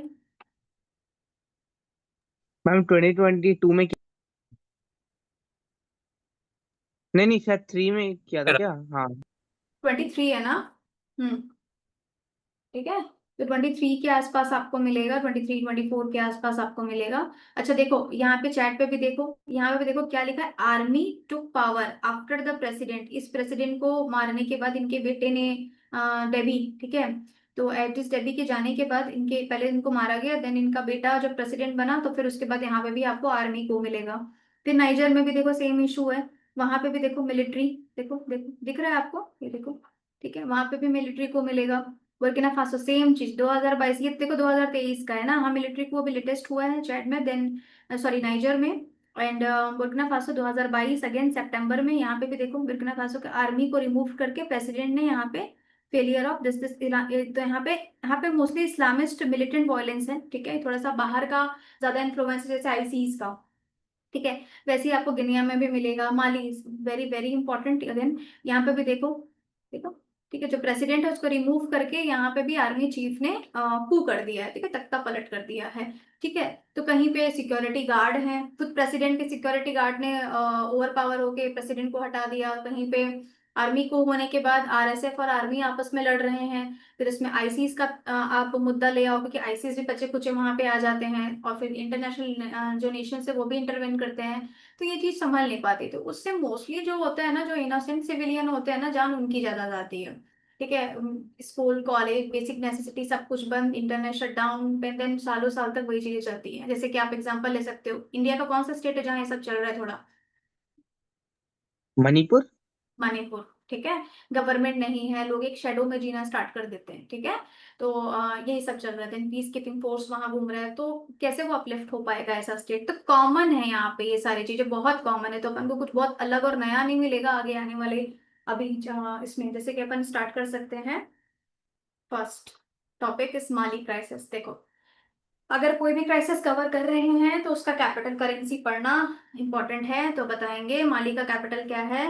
मैम 2022 में नहीं नहीं शायद 3 में किया था क्या? हाँ। 23 है ना? हम्म, ठीक है। तो 23 के आसपास आपको मिलेगा, 23-24 के आसपास आपको मिलेगा। अच्छा देखो यहाँ पे चैट पे भी देखो, यहाँ पे भी देखो क्या लिखा है, army took power after the president. इस प्रेसिडेंट को मारने के बाद इनके बेटे ने डेबी, ठीक है। तो एटिस डेबी के जाने के बाद इनके पहले इनको मारा गया, देन इनका बेटा जब प्रेसिडेंट बना तो फिर उसके बाद यहाँ पे भी आपको आर्मी को मिलेगा। फिर नाइजर में भी देखो सेम इशू है, वहां पे भी देखो मिलिट्री, देखो देखो दिख रहा है आपको, ये देखो, ठीक है, वहां पे भी मिलिट्री को मिलेगा। बुर्किना फासो सेम चीज 2022, ये देखो 2023 का है ना, हाँ मिलिट्री को अभी लेटेस्ट हुआ है चैट में, देन सॉरी नाइजर में। एंड बुर्किना फासो 2022 अगेन सितंबर में, यहाँ पे भी देखो बुर्किना फासो के आर्मी को रिमूव करके प्रेसिडेंट ने यहाँ पे फेलियर ऑफ दिस दिस, तो यहाँ पे मोस्टली इस्लामिस्ट मिलिटेंट वायलेंस है, ठीक है, थोड़ा सा बाहर का ज्यादा इन्फ्लुएंस जैसे आईसीस का, ठीक है। वैसे ही आपको गिनिया में भी मिलेगा, माली वेरी वेरी इंपॉर्टेंट। अगेन यहाँ पे भी देखो, देखो, ठीक है, जो प्रेसिडेंट है उसको रिमूव करके यहाँ पे भी आर्मी चीफ ने कू कर दिया है, ठीक है, तख्ता पलट कर दिया है। ठीक है। तो कहीं पे सिक्योरिटी गार्ड हैं, खुद प्रेसिडेंट के सिक्योरिटी गार्ड ने ओवर पावर होके प्रेसिडेंट को हटा दिया। कहीं पे आर्मी को होने के बाद आरएसएफ और आर्मी आपस में लड़ रहे हैं। फिर इसमें आईसीस का आप मुद्दा ले आओ, क्योंकि आईसीस भी बच्चे कुछ वहां पे आ जाते हैं, और फिर इंटरनेशनल जो नेशन है वो भी इंटरवेन करते हैं। तो ये चीज संभल नहीं पाती, तो उससे मोस्टली जो होता है ना, जो इनोसेंट सिविलियन होते हैं ना, जान उनकी ज्यादा जाती है। ठीक है। स्कूल कॉलेज बेसिक नेसेसिटी सब कुछ बंद, इंटरनेट शट डाउन, देन सालों साल तक वही चीजें चलती हैं। जैसे कि आप एग्जांपल ले सकते हो, इंडिया का कौन सा स्टेट है जहाँ ये सब चल रहा है थोड़ा? मणिपुर। मणिपुर। ठीक है। गवर्नमेंट नहीं है, लोग एक शेडो में जीना स्टार्ट कर देते हैं। ठीक है। तो यही सब चल रहा है, पीस कीपिंग फोर्स वहां घूम रहा है, तो कैसे वो अपलिफ्ट हो पाएगा ऐसा स्टेट? तो कॉमन है यहाँ पे, ये सारी चीजें बहुत कॉमन है, तो अपन को कुछ बहुत अलग और नया नहीं मिलेगा आगे आने वाले अभी इसमें। जैसे कि अपन स्टार्ट कर सकते हैं, फर्स्ट टॉपिक इस माली क्राइसिस। देखो, अगर कोई भी क्राइसिस कवर कर रहे हैं तो उसका कैपिटल करेंसी पढ़ना इंपॉर्टेंट है। तो बताएंगे माली का कैपिटल क्या है।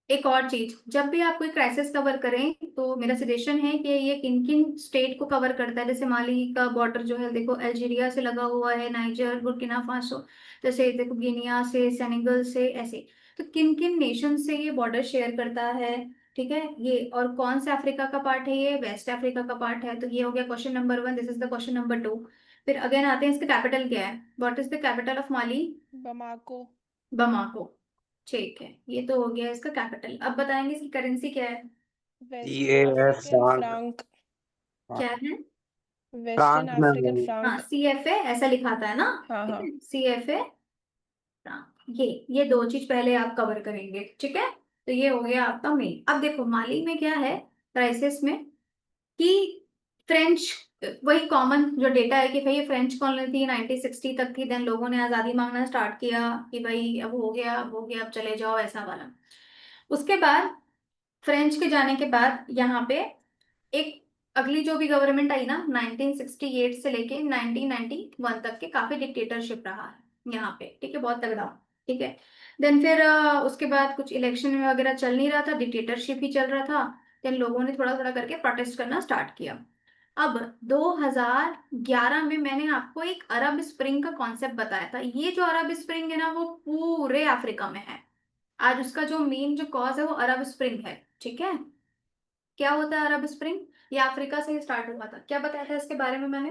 एक और चीज, जब भी आप कोई क्राइसिस कवर करें तो मेरा सजेशन है कि ये किन किन स्टेट को कवर करता है। जैसे माली का बॉर्डर जो है देखो अल्जीरिया से लगा हुआ है, नाइजर, बुर्किना फासो, जैसे देखो गिनिया से, सेनेगल से, ऐसे। तो किन किन नेशन से ये बॉर्डर शेयर करता है, ठीक है, ये, और कौन सा अफ्रीका का पार्ट है? ये वेस्ट अफ्रीका का पार्ट है। तो ये हो गया question number 1, this is the question number 2। फिर अगेन आते हैं, इसका कैपिटल क्या है? What is the capital of Mali? Bamako. Bamako. ठीक है, ये तो हो गया इसका कैपिटल। अब बताएंगे इसकी करेंसी क्या है? ये वेस्टर्न है अफ्रीकन फ्रांक। फ्रांक। क्या है? वेस्टर्न फ्रांक में अफ्रीकन वही। हाँ, फ्रांक। CFA ऐसा लिखा था है ना? हाँ ठीक हाँ। है, CFA। ये दो चीज पहले आप कवर करेंगे, ठीक है। तो ये हो गया आपका मेन। अब देखो माली में क्या है क्राइसिस में, कि फ्रेंच, वही कॉमन जो डेटा है कि भाई ये फ्रेंच कॉलोनी थी, 1960 तक थी, देन लोगों ने आजादी मांगना स्टार्ट किया कि भाई अब हो गया, अब हो गया, अब चले जाओ, ऐसा वाला। उसके बाद फ्रेंच के जाने के बाद यहाँ पे एक अगली जो भी गवर्नमेंट आई ना, 1968 से लेके 1991 तक के काफी डिक्टेटरशिप रहा है यहाँ पे, ठीक है, बहुत तगड़ा। ठीक है। देन फिर उसके बाद कुछ इलेक्शन में वगैरह चल नहीं रहा था, डिक्टेटरशिप ही चल रहा था। देन लोगों ने थोड़ा थोड़ा करके प्रोटेस्ट करना स्टार्ट किया। अब 2011 में मैंने आपको एक अरब स्प्रिंग का कॉन्सेप्ट बताया था। ये जो अरब स्प्रिंग है ना, वो पूरे अफ्रीका में है। आज उसका जो मेन जो कॉज है वो अरब स्प्रिंग है। ठीक है। क्या होता है अरब स्प्रिंग? ये अफ्रीका से ही स्टार्ट हुआ था। क्या बताया था इसके बारे में मैंने?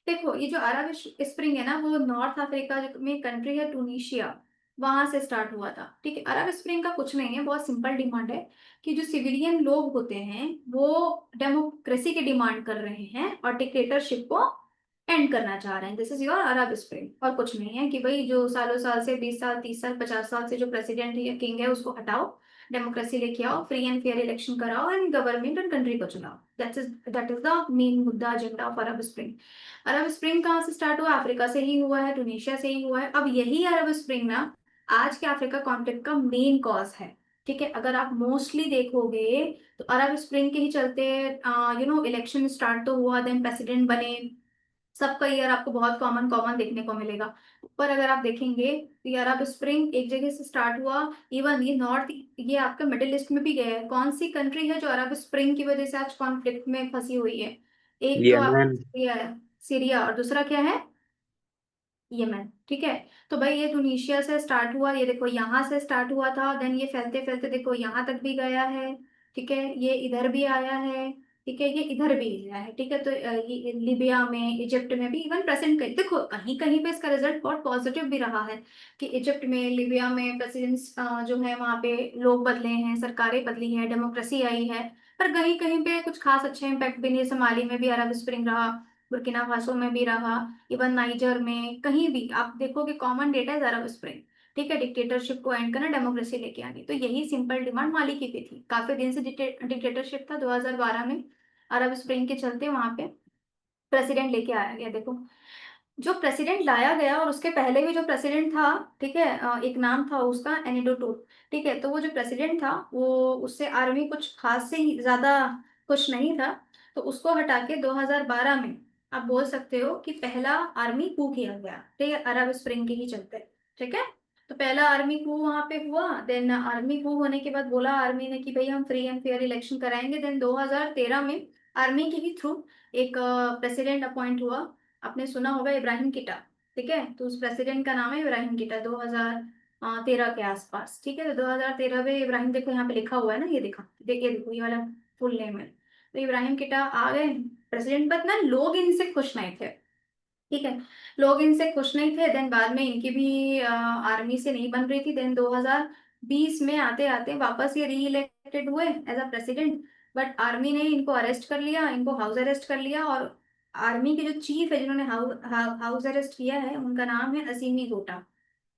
देखो, ये जो अरब स्प्रिंग है ना, वो नॉर्थ अफ्रीका में कंट्री है टूनिशिया, वहां से स्टार्ट हुआ था। ठीक है। अरब स्प्रिंग का कुछ नहीं है, बहुत सिंपल डिमांड है कि जो सिविलियन लोग होते हैं वो डेमोक्रेसी की डिमांड कर रहे हैं और डिक्टेटरशिप को एंड करना चाह रहे हैं। This is your Arab spring. और कुछ नहीं है कि भाई जो सालों साल से 20 साल 30 साल 50 साल से जो प्रेसिडेंट है या किंग है उसको हटाओ, डेमोक्रेसी लेके आओ, फ्री एंड फेयर इलेक्शन कराओ, एंड गवर्नमेंट एंड कंट्री को चलाओ। दैट इज द मेन मुद्दा, agenda of Arab spring. Arab spring कहाँ से स्टार्ट हुआ? अफ्रीका से ही हुआ है, टूनिशिया से ही हुआ है। अब यही अरब स्प्रिंग ना आज के अफ्रीका कॉन्फ्लिक्ट का मेन कॉज है। ठीक है। अगर आप मोस्टली देखोगे तो अरब स्प्रिंग के ही चलते इलेक्शन स्टार्ट तो हुआ, देन प्रेसिडेंट बने, सबका ईयर आपको बहुत कॉमन कॉमन देखने को मिलेगा। पर अगर आप देखेंगे तो ये अरब स्प्रिंग एक जगह से स्टार्ट हुआ, इवन ये नॉर्थ, ये आपका मिडिल ईस्ट में भी गया है। कौन सी कंट्री है जो अरब स्प्रिंग की वजह से आज कॉन्फ्लिक्ट में फंसी हुई है? एक तो आपका यमन। सीरिया है, सीरिया, और दूसरा क्या है? यमन। ठीक है। तो भाई ये टूनिशिया से स्टार्ट हुआ, ये देखो यहाँ से स्टार्ट हुआ था, देन ये फैलते फैलते देखो यहाँ तक भी गया है। ठीक है। ये इधर भी आया है। ठीक है। ये इधर भी गया है। ठीक है। तो ये लिबिया में, इजिप्ट में भी, इवन प्रेसिडेंट देखो कहीं कहीं पे इसका रिजल्ट बहुत पॉजिटिव भी रहा है कि इजिप्ट में, लिबिया में प्रेसिडेंट्स जो है वहाँ पे लोग बदले हैं, सरकारें बदली हैं, डेमोक्रेसी आई है। पर कहीं कहीं पे कुछ खास अच्छे इम्पैक्ट भी नहीं। सोमाली में भी अरब स्प्रिंग रहा, बुर्किना फासो में भी रहा, इवन नाइजर में, कहीं भी आप देखोगे कॉमन डेटा है अरब स्प्रिंग। ठीक है। डिक्टेटरशिप को एंड करना, डेमोक्रेसी लेके आनी, तो यही सिंपल डिमांड माली की भी थी। काफी दिन से डिक्टेटरशिप था, 2012 में अरब स्प्रिंग के चलते वहां पे प्रेसिडेंट लेके आया गया। देखो, जो प्रेसिडेंट लाया गया और उसके पहले भी जो प्रेसिडेंट था, ठीक है, एक नाम था उसका एनिडो टूर। ठीक है। तो वो जो प्रेसिडेंट था वो, उससे आर्मी कुछ खास से ही ज्यादा कुछ नहीं था, तो उसको हटा के 2012 में आप बोल सकते हो कि पहला आर्मी कू किया गया, ठीक है, अरब स्प्रिंग के ही चलते, ठीक है। तो पहला आर्मी कू वहां पे हुआ, देन आर्मी कू होने के बाद बोला आर्मी ने कि भाई हम फ्री एंड फेयर इलेक्शन कराएंगे। देन 2013 में आर्मी के ही थ्रू एक प्रेसिडेंट अपॉइंट हुआ। आपने सुना होगा इब्राहिम किटा, ठीक है, तो उस प्रेसिडेंट का नाम है इब्राहिम किटा, 2013 के आसपास, ठीक है। तो 2013 में इब्राहिम, देखो यहाँ पे लिखा हुआ है ना, ये देखिए देखो ये वाला फुल नेम है। तो इब्राहिम किटा आ गए प्रेसिडेंट, बट ना लोग इनसे खुश नहीं थे, ठीक है, लोग इनसे खुश नहीं थे। देन बाद में इनकी भी आर्मी से नहीं बन रही थी। देन 2020 में आते आते वापस ये री इलेक्टेड हुए as a president, but army ने इनको अरेस्ट कर लिया, इनको हाउस अरेस्ट कर लिया। और आर्मी के जो चीफ है जिन्होंने हाउस अरेस्ट किया है उनका नाम है असीमी गोटा,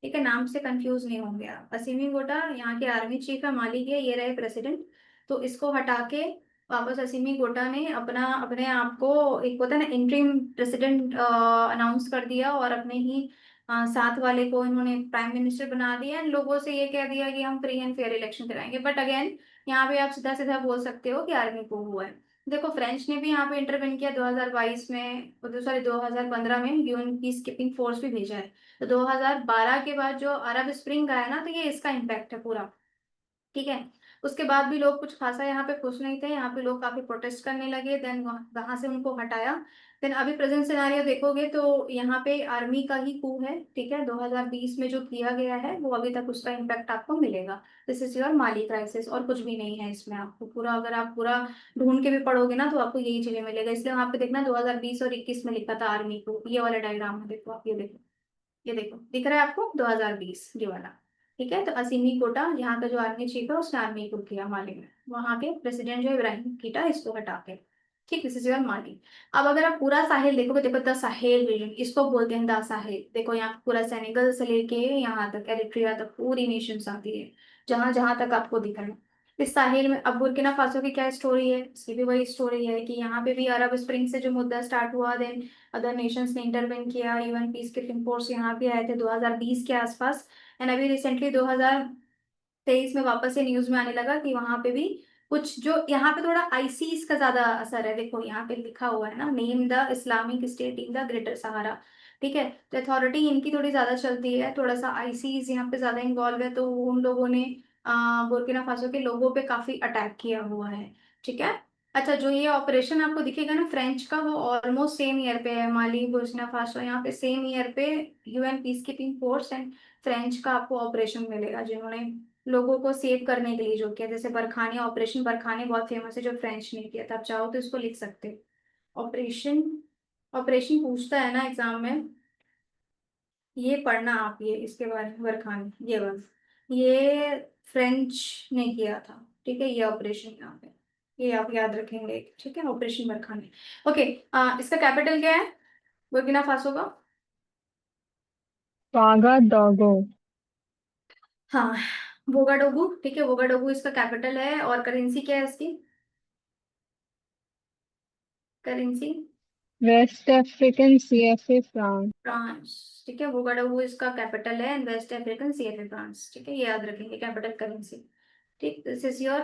ठीक है, नाम से कंफ्यूज नहीं होंगे आप। असीमी गोटा यहाँ के आर्मी चीफ है, माली के, ये रहे प्रेसिडेंट। तो इसको हटा के वापस असीमी गोटा ने अपना अपने आप को, एक होता है ना इंटरिम प्रेसिडेंट, अनाउंस कर दिया, और अपने ही साथ वाले को इन्होंने प्राइम मिनिस्टर बना दिया। एंड लोगों से ये कह दिया कि हम फ्री एंड फेयर इलेक्शन कराएंगे। बट अगेन यहाँ पे आप सीधा सीधा बोल सकते हो कि आर्मी को हुआ है। देखो फ्रेंच ने भी यहाँ पे इंटरवेन किया 2022 में, सॉरी 2015 में यूएन पीस कीपिंग फोर्स भी भेजा है। तो 2012 के बाद जो अरब स्प्रिंग आया ना, तो ये इसका इम्पैक्ट है पूरा, ठीक है। उसके बाद भी लोग कुछ खासा यहाँ पे खुश नहीं थे, यहाँ पे लोग काफी प्रोटेस्ट करने लगे। देन वहां से उनको हटाया। देन अभी प्रेजेंट सिनारियो देखोगे तो यहाँ पे आर्मी का ही कू है, ठीक है, 2020 में जो किया गया है वो अभी तक उसका इम्पैक्ट आपको मिलेगा। This is your Mali crisis, और कुछ भी नहीं है इसमें। आपको पूरा, अगर आप पूरा ढूंढ के भी पढ़ोगे ना तो आपको यही चीजें मिलेगा। इसलिए वहां पे देखना 2020 और 21 में लिखा था आर्मी को, ये वाला डायग्राम है, देखो आप, ये देखो, ये देखो दिख रहा है आपको 2020 ये वाला, ठीक है। तो असीमी कोटा यहाँ का जो आर्मी चीफ है उसने आर्मी को किया माली में, वहां के प्रेसिडेंट जो इब्राहिम कीटा, इसको हटा के, ठीक, दिस इज योर माली। अब अगर आप पूरा साहिल देखोगे, देखो द साहेल रीजन, इसको बोलते हैं द साहेल। देखो यहाँ पे पूरा सेनेगल से लेके यहाँ तक एरिट्रिया तक पूरी नेशंस आती है, जहां जहां तक आपको दिख रहा है। इस साहिल में अब बुर्किना फासो की क्या स्टोरी है, इसकी भी वही स्टोरी है कि यहाँ पे भी अरब स्प्रिंग से जो मुद्दा स्टार्ट हुआ, देन अदर नेशंस ने इंटरवेन किया, यूएन पीस कीपिंग फोर्स यहाँ भी आए थे 2020 के आसपास। एंड अभी रिसेंटली 2023 में वापस से न्यूज में आने लगा कि वहां पे भी कुछ, जो यहाँ पे थोड़ा आईसीस का ज्यादा असर है, देखो यहाँ पे लिखा हुआ है ना, name the Islamic State in the Greater Sahara, ठीक है। तो अथॉरिटी इनकी थोड़ी ज्यादा चलती है, थोड़ा सा आईसीस यहाँ पे ज्यादा इन्वॉल्व है। तो उन लोगों ने बुर्किना फासो के लोगों पे काफी अटैक किया हुआ है, ठीक है। अच्छा, जो ये ऑपरेशन आपको दिखेगा ना फ्रेंच का, वो ऑलमोस्ट सेम ईयर पे है, माली बुर्किना फासो यहाँ पे सेम ईयर पे UN peace keeping force and French का आपको ऑपरेशन मिलेगा, जिन्होंने लोगों को सेव करने के लिए जो किया। जैसे बरखाने, ऑपरेशन बरखाने बहुत फेमस है जो फ्रेंच ने किया था, आप चाहो तो इसको लिख सकते हो। ऑपरेशन, ऑपरेशन पूछता है ना एग्जाम में, ये पढ़ना आप, ये इसके बारे में बरखाने, ये बस, ये फ्रेंच ने किया था, ठीक है, ये ऑपरेशन यहाँ पे, ये आप याद रखेंगे, ठीक है, ऑपरेशन बरखाने। ओके, इसका कैपिटल क्या है बुर्किना फासो का? वागाडोगो। हाँ, वोगाडोगू, ठीक है, वोगाडोगू इसका कैपिटल है। और करेंसी क्या है इसकी, currency? West African CFA franc. Franc, ठीक है, वोगाडोगू इसका कैपिटल है and West African CFA franc, ठीक है, ये याद रखेंगे कैपिटल करेंसी, ठीक। This is your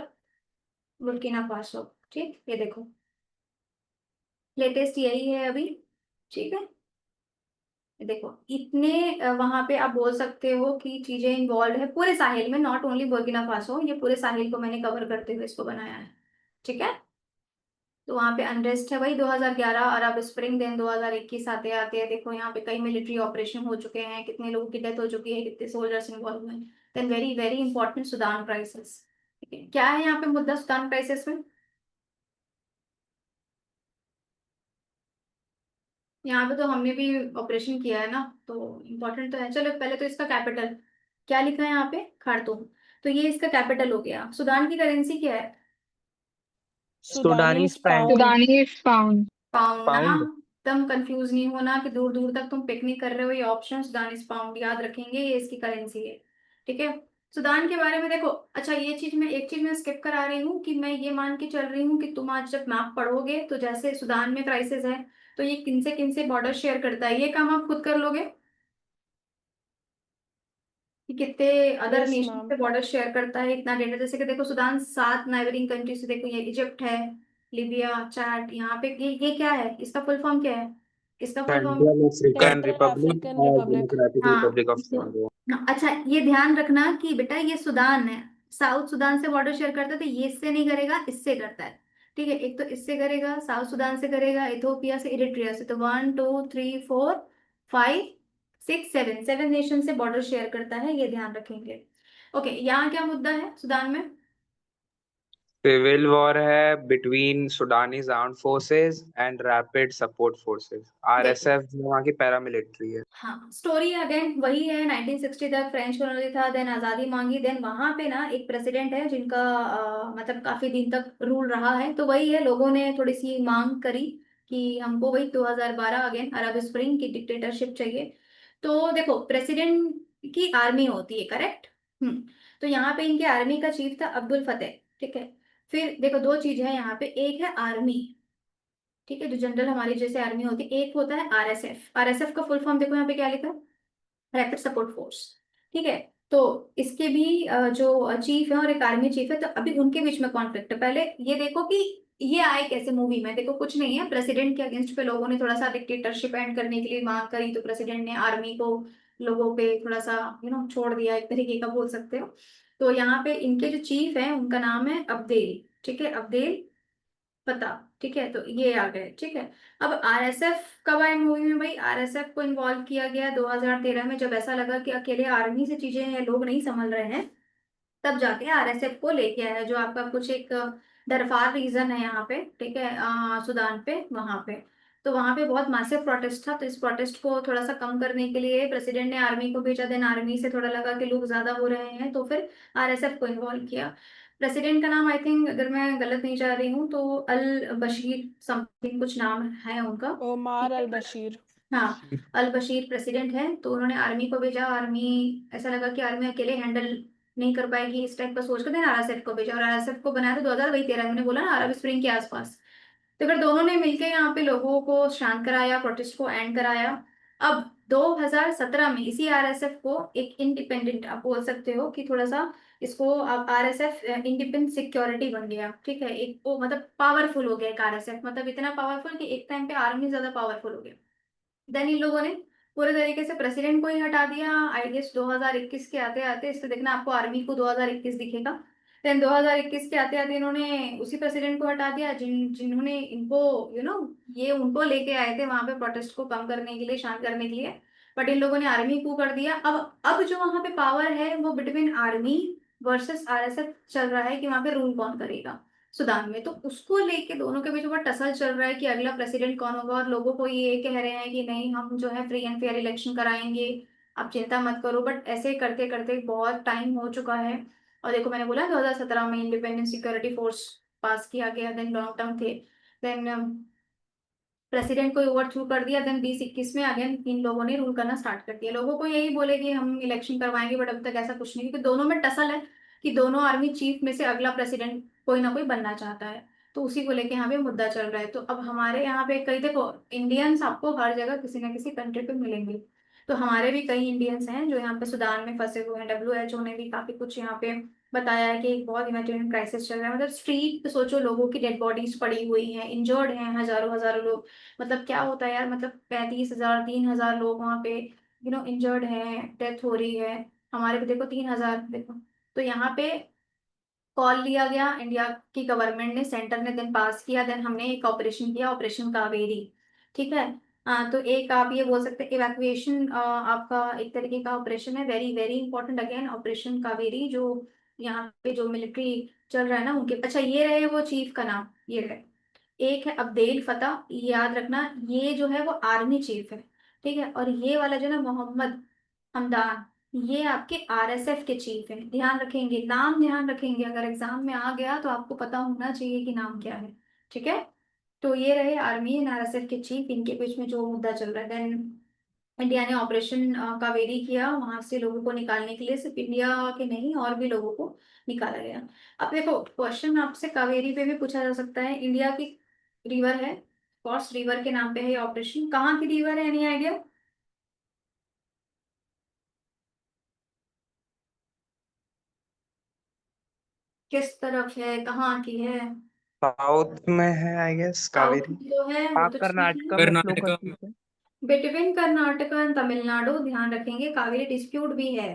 Burkina Faso, ठीक, ये देखो लेटेस्ट यही है अभी, ठीक है। ये देखो इतने वहां पे आप बोल सकते हो कि चीजें इन्वॉल्व है पूरे साहिल में, नॉट ओनली बुर्किना फासो, ये पूरे साहिल को मैंने कवर करते हुए इसको बनाया है, ठीक है। तो वहां पे अनरेस्ट है, वही 2011 अरब स्प्रिंग, देन 2021 आते आते देखो यहाँ पे कई मिलिट्री ऑपरेशन हो चुके हैं, कितने लोगों की डेथ हो चुकी है, कितने सोल्जर्स इन्वॉल्व हुए हैं। Then very very important Sudan crisis, ठीक है। क्या है यहाँ पे मुद्दा सुदान क्राइसिस में? यहाँ पे तो हमने भी ऑपरेशन किया है ना, तो इम्पोर्टेंट तो है। चलो पहले तो इसका कैपिटल क्या लिखा है यहाँ पे, खार्तूम, तो ये इसका कैपिटल हो गया। सुदान की करेंसी क्या है? सुडानी Sudanese स्पैंड, pound. सुडानी पाउंड। पाउंड ना, पाउंड। एकदम कंफ्यूज नहीं होना कि दूर दूर तक तुम पिक नहीं कर रहे हो। ये ऑप्शन सुदानीस पाउंड याद रखेंगे, ये इसकी करेंसी है, ठीक है। सुदान के बारे में देखो, अच्छा ये चीज मैं, एक चीज मैं स्किप करा रही हूँ कि मैं ये मान के चल रही हूँ कि तुम आज जब मैप पढ़ोगे तो जैसे सुदान में क्राइसिस है तो ये किन से बॉर्डर शेयर करता है, ये काम आप खुद कर लोगे कि कितने अदर Yes, नेशन ma'am. से बॉर्डर शेयर करता है, इतना डेटा। जैसे कि देखो सुदान 7 नाइबरिंग कंट्री से, देखो ये इजिप्ट है, लिबिया, चाड, यहाँ पे ये क्या है, इसका फुल फॉर्म क्या है, इसका full form central African central Republic African और रिपब्लिक। डेमोक्रेटिक हाँ रिपब्लिक ऑफ तो कॉन्गो। अच्छा ये ध्यान रखना कि बेटा ये सूडान है, साउथ सूडान से बॉर्डर शेयर करता है, तो ये इससे नहीं करेगा, इससे करता है। ठीक है, एक तो इससे करेगा, साउथ सूडान से करेगा, इथोपिया से, इरिट्रिया से, तो 1 2 3 4 5 6 7 7 नेशन से बॉर्डर शेयर करता है, ये ध्यान रखेंगे। ओके, यहाँ क्या मुद्दा है सूडान में? सिविल वॉर है between Sudanese armed forces and rapid support forces. देखो आरएसएफ जो वहाँ की पैरामिलिट्री है। हाँ, स्टोरी अगेन वही है, 1960 तक फ्रेंच कॉलोनी था, देन आजादी मांगी, देन वहां पे ना एक प्रेसिडेंट है जिनका मतलब काफी दिन तक रूल रहा है, तो वही है, लोगों ने थोड़ी सी मांग करी कि हमको वही 2012 अगेन अरब स्प्रिंग की डिक्टेटरशिप चाहिए। तो देखो प्रेसिडेंट की आर्मी होती है, करेक्ट। तो यहाँ पे इनके आर्मी का चीफ था अब्दुल फतेह। ठीक है, फिर देखो दो चीज है यहाँ पे, एक है आर्मी, ठीक है, जो जनरल हमारी जैसे आर्मी होती है, एक होता है आरएसएफ। आरएसएफ का फुल फॉर्म देखो यहाँ पे क्या लिखा है, रैपिड सपोर्ट फोर्स। ठीक है, तो इसके भी जो चीफ है और एक आर्मी चीफ है, तो अभी उनके बीच में कॉन्फ्लिक्ट है। पहले ये देखो कि ये आए कैसे मूवी में, देखो कुछ नहीं है, प्रेसिडेंट के अगेंस्ट पे लोगों ने थोड़ा सा डिक्टेटरशिप एंड करने के लिए मांग करी, तो प्रेसिडेंट ने आर्मी को लोगों पे थोड़ा सा छोड़ दिया, एक तरीके का बोल सकते हो। तो यहाँ पे इनके जो चीफ है उनका नाम है अब्देल। ठीक है, अब्देल पता। ठीक है, तो ये आ गए। ठीक है, अब आरएसएफ कब आए मूवी में भाई? आरएसएफ को इन्वॉल्व किया गया 2013 में, जब ऐसा लगा कि अकेले आर्मी से चीजें लोग नहीं संभल रहे हैं, तब जाके आरएसएफ को लेके आया, जो आपका कुछ एक दरफार रीजन है यहाँ पे, ठीक है, सूडान पे, वहां पे। तो वहां पे बहुत मासिव प्रोटेस्ट था, तो इस प्रोटेस्ट को थोड़ा सा कम करने के लिए प्रेसिडेंट ने आर्मी को भेजा, देन आर्मी से थोड़ा लगा कि लोग ज्यादा हो रहे हैं, तो फिर आरएसएफ को इन्वॉल्व किया। प्रेसिडेंट का नाम आई थिंक, अगर मैं गलत नहीं जा रही हूँ, तो अल बशीर समथिंग कुछ नाम है उनका। ओमार ठीक है, अल बशीर। हाँ, अल बशीर प्रेसिडेंट है, तो उन्होंने आर्मी को भेजा। आर्मी, ऐसा लगा कि आर्मी अकेले हैंडल नहीं कर पाएगी, इस टाइप का सोच कर देना आरएसएफ को भेजा, और आरएसएफ को बनाया था 2013, मैंने बोला ना, अरब स्प्रिंग के आसपास। तो फिर दोनों ने मिलकर यहाँ पे लोगों को शांत कराया, प्रोटेस्ट को एंड कराया। अब 2017 में इसी आरएसएफ को एक इंडिपेंडेंट, आप बोल सकते हो कि थोड़ा सा इसको, अब आरएसएफ इंडिपेंडेंट सिक्योरिटी बन गया। ठीक है, एक वो मतलब पावरफुल हो गया एक आरएसएफ, मतलब इतना पावरफुल कि एक टाइम पे आर्मी ज्यादा पावरफुल हो गया। देन इन लोगों ने पूरे तरीके से प्रेसिडेंट को ही हटा दिया, आई गेस 2021 के आते आते, इससे देखना आपको आर्मी को 2021 दिखेगा। देन 2021 के आते आते इन्होंने उसी प्रेसिडेंट को हटा दिया जिन्होंने इनको ये उनको लेके आए थे वहां पे प्रोटेस्ट को कम करने के लिए, शांत करने के लिए, बट इन लोगों ने आर्मी को कर दिया। अब जो वहां पे पावर है वो बिटवीन आर्मी वर्सेस आरएसएफ चल रहा है, कि वहां पे रूल कौन करेगा सूडान में। तो उसको लेके दोनों के बीच में टसल चल रहा है कि अगला प्रेसिडेंट कौन होगा, और लोगों को ये कह रहे हैं कि नहीं, हम जो है फ्री एंड फेयर इलेक्शन कराएंगे, आप चिंता मत करो। बट ऐसे करते करते बहुत टाइम हो चुका है, और देखो मैंने बोला 2017 में इंडिपेंडेंट सिक्योरिटी फोर्स पास किया गया, देन लॉन्ग टर्म थे, देन प्रेसिडेंट को ओवरथ्रो कर दिया, देन 2021 में अगेन इन लोगों ने रूल करना स्टार्ट कर दिया। लोगों को यही बोले कि हम इलेक्शन करवाएंगे, बट अभी तक ऐसा कुछ नहीं, क्योंकि दोनों में टसल है कि दोनों आर्मी चीफ में से अगला प्रेसिडेंट कोई ना कोई बनना चाहता है, तो उसी को लेके यहाँ पे मुद्दा चल रहा है। तो अब हमारे यहाँ पे कई, देखो इंडियंस आपको हर जगह किसी ना किसी कंट्री पे मिलेंगे, तो हमारे भी कई इंडियंस हैं जो यहाँ पे सूडान में फंसे हुए हैं। डब्ल्यूएचओ ने भी काफी कुछ यहाँ पे बताया है कि एक बहुत ह्यूमैनिटेरियन क्राइसिस चल रहा है, मतलब स्ट्रीट पे सोचो लोगों की डेड बॉडीज पड़ी हुई हैं, इंजर्ड हैं हजारों हजारों लोग। मतलब क्या होता है यार, मतलब 35,000 3,000 लोग वहाँ पे इंजर्ड हैं, डेथ हो रही है। हमारे भी देखो 3,000, देखो। तो यहाँ पे कॉल लिया गया इंडिया की गवर्नमेंट ने, सेंटर ने, देन पास किया, देन हमने एक ऑपरेशन किया, ऑपरेशन कावेरी। ठीक है, तो एक आप ये बोल सकते हैं इवैक्यूएशन आपका एक तरीके का ऑपरेशन है, very very important again operation Kaveri, जो यहाँ पे जो मिलिट्री चल रहा है ना उनके। अच्छा ये रहे वो चीफ का नाम, ये रहे, एक है अब्देल फतह, ये याद रखना, ये जो है वो आर्मी चीफ है। ठीक है, और ये वाला जो ना मोहम्मद हमदान, ये आपके आरएसएफ के चीफ हैं। ध्यान रखेंगे, नाम ध्यान रखेंगे, अगर एग्जाम में आ गया तो आपको पता होना चाहिए कि नाम क्या है। ठीक है, तो ये रहे आर्मी एंड आरएसएफ के चीफ, इनके बीच में जो मुद्दा चल रहा है। देन इंडिया ने ऑपरेशन कावेरी किया, वहां से लोगों को निकालने के लिए, सिर्फ इंडिया के नहीं और भी लोगों को निकाला गया। अब देखो क्वेश्चन आपसे कावेरी पे भी पूछा जा सकता है, इंडिया की रिवर है, कौस रिवर के नाम पे है ये ऑपरेशन, कहाँ की रिवर है, एनी आइडिया? किस तरफ है, कहाँ की है? साउथ में है आई गेस साउथ कावेरी। में जो है वो हाँ तो ठीक कर्नाटका है। में फ्लो कर्नाटका करती है। बिटवीन कर्नाटका एंड तमिलनाडु ध्यान रखेंगे, कावेरी डिस्प्यूट भी है।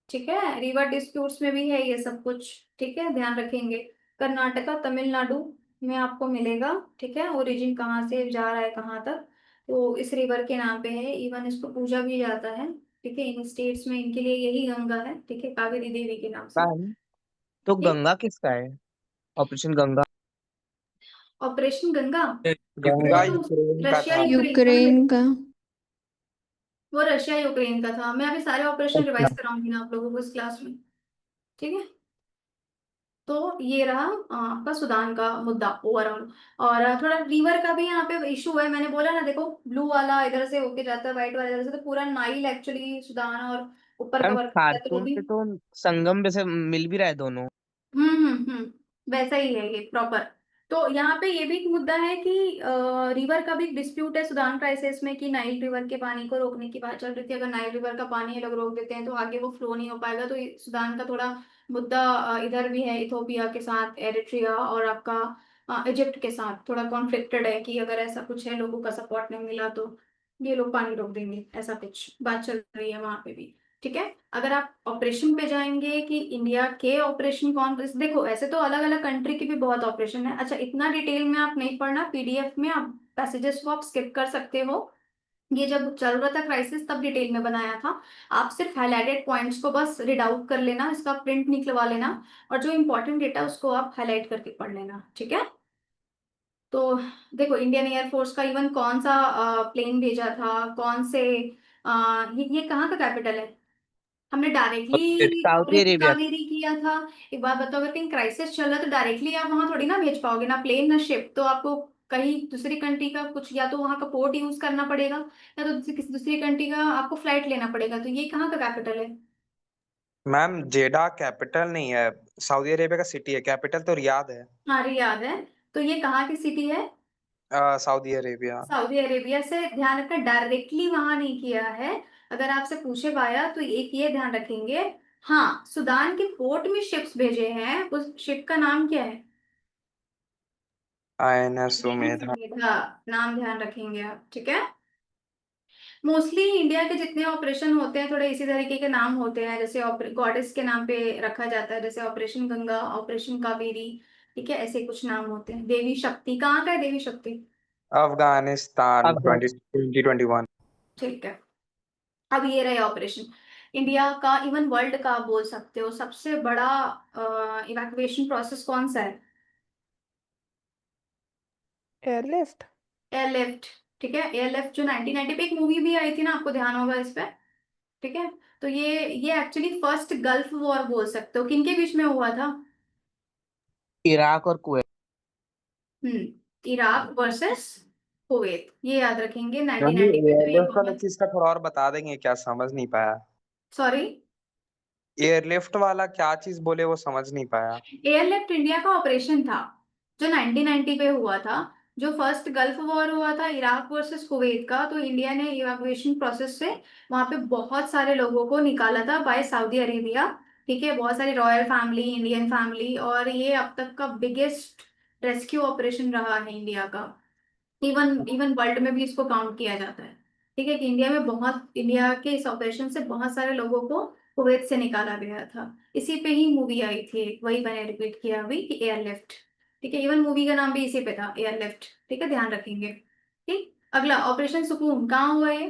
ठीक है, रिवर डिस्प्यूट्स में भी है ये सब कुछ। ठीक है, ध्यान रखेंगे। कर्नाटका तमिलनाडु में आपको मिलेगा। ठीक है, ओरिजिन कहाँ से जा रहा है कहाँ तक, तो इस रिवर के नाम पे है। इवन इसको पूजा भी जाता है। ठीक है, इन स्टेट्स में इनके लिए यही गंगा है। ठीक है, कावेरी देवी के नाम से। मैम तो ठीक, गंगा किसका है? ऑपरेशन गंगा। ऑपरेशन गंगा वो गंगा तो यूक्रेन का रशिया था। यूक्रेन का ना यूक्रेन बेटा, का। वो रशिया यूक्रेन का था। मैं अभी सारे ऑपरेशन अच्छा। रिवाइज कराऊंगी ना आप लोगों को इस क्लास में। ठीक है, तो ये रहा आपका सूडान का मुद्दा ओवरऑल। और थोड़ा रिवर का भी यहाँ पे इशू है। मैंने बोला ना, देखो ब्लू वाला इधर से होके जाता है, व्हाइट वाला इधर से, तो पूरा नाइल एक्चुअली सूडान और ऊपर मैम कवर करता है, तो वो खार्तूम भी। से तो संगम पे से मिल भी रहा है दोनों। वैसा ही है ये प्रॉपर। तो यहाँ पे ये भी एक मुद्दा है कि रिवर का भी डिस्प्यूट है सूडान क्राइसिस में, कि नाइल रिवर के पानी को रोकने की बात चल रही थी। अगर नाइल रिवर का पानी ये लोग रोक देते हैं तो आगे वो फ्लो नहीं हो पाएगा। तो सूडान का थोड़ा मुद्दा इधर भी है, इथोपिया के साथ, एरिट्रिया और आपका इजिप्ट के साथ थोड़ा कॉन्फ्लिक्टेड है, कि अगर ऐसा कुछ है, लोगों का सपोर्ट नहीं मिला तो ये लोग पानी रोक देंगे, ऐसा कुछ बात चल रही है वहां पे भी। ठीक है, अगर आप ऑपरेशन पे जाएंगे कि इंडिया के ऑपरेशन कौन, देखो ऐसे तो अलग अलग कंट्री के भी बहुत ऑपरेशन है। अच्छा, इतना डिटेल में आप नहीं पढ़ना, पीडीएफ में आप पैसेजेस को आप स्किप कर सकते हो। ये जब चल रहा था क्राइसिस तब डिटेल में बनाया था। आप सिर्फ हाईलाइटेड पॉइंट्स को बस रीड आउट कर लेना, इसका प्रिंट निकलवा लेना, और जो इंपॉर्टेंट डेटा उसको आप हाईलाइट करके पढ़ लेना। ठीक है, तो देखो इंडियन एयरफोर्स का इवन कौन सा प्लेन भेजा था, कौन से ये कहाँ का कैपिटल है, हमने directly Saudi operation Arabia. Kaveri किया था। एक बात बताओ, अगर कहीं क्राइसिस चल रहा है तो डायरेक्टली आप वहां थोड़ी ना भेज पाओगे, ना प्लेन ना शिप, तो आपको कहीं दूसरी कंट्री का कुछ, या तो वहां का पोर्ट यूज करना पड़ेगा, या तो किसी दूसरी कंट्री का आपको फ्लाइट लेना पड़ेगा। तो ये कहाँ का कैपिटल है? मैम जेडा कैपिटल नहीं है, सऊदी अरेबिया का सिटी है, कैपिटल तो रियाद है। हाँ, रियाद है। तो ये कहाँ की सिटी है? Saudi Arabia. सऊदी अरेबिया से। ध्यान रखना, डायरेक्टली वहां नहीं किया है। अगर आपसे पूछे पाया तो एक ये ध्यान रखेंगे। हाँ, सूडान के पोर्ट में शिप्स भेजे हैं, उस शिप का नाम क्या है? INS INS Sumedha. मेधा, नाम ध्यान रखेंगे आप। ठीक है, मोस्टली इंडिया के जितने ऑपरेशन होते हैं थोड़े इसी तरीके के नाम होते हैं, जैसे गॉडेस के नाम पे रखा जाता है, जैसे ऑपरेशन गंगा, ऑपरेशन कावेरी। ठीक है, ऐसे कुछ नाम होते हैं। देवी शक्ति कहाँ का है, देवी शक्ति? अफगानिस्तान अफगान। 2021। ठीक है, अब ये रहे ऑपरेशन इंडिया का, इवन वर्ल्ड का आप बोल सकते हो, सबसे बड़ा इवैक्यूएशन प्रोसेस कौन सा है? एयरलिफ्ट। एयरलिफ्ट। ठीक है, एयरलिफ्ट जो 1990 पे एक मूवी भी आई थी ना, आपको ध्यान होगा इस पे। ठीक है, तो ये एक्चुअली फर्स्ट गल्फ वॉर बोल सकते हो, किनके बीच में हुआ था? इराक और कुवैत। इराक वर्सेस कुवैत, ये याद रखेंगे मैम ये 1990 पे। तो ये एयरलिफ्ट वाला बहुत, चीज का थोड़ा और बता देंगे क्या, समझ नहीं पाया। सॉरी, एयरलिफ्ट वाला क्या चीज बोले वो समझ नहीं पाया। एयरलिफ्ट इंडिया का ऑपरेशन था जो 1990 पे हुआ था, जो फर्स्ट गल्फ वॉर हुआ था इराक वर्सेस कुवैत का। तो इंडिया ने इवैक्यूएशन प्रोसेस से वहां पे बहुत सारे लोगों को निकाला था बाय सऊदी अरेबिया। ठीक है, बहुत सारी रॉयल फैमिली, इंडियन फैमिली, और ये अब तक का बिगेस्ट रेस्क्यू ऑपरेशन रहा है इंडिया का। इवन इवन वर्ल्ड में भी इसको काउंट किया जाता है। ठीक है, कि इंडिया के इस ऑपरेशन से बहुत सारे लोगों को कुवैत से निकाला गया था। इसी पे ही मूवी आई थी एक, वही मैंने रिपीट किया अभी, कि एयरलिफ्ट। ठीक है, इवन मूवी का नाम भी इसी पे था, एयरलिफ्ट। ठीक है, ध्यान रखेंगे। ठीक, अगला ऑपरेशन सुकून कहाँ हुआ है?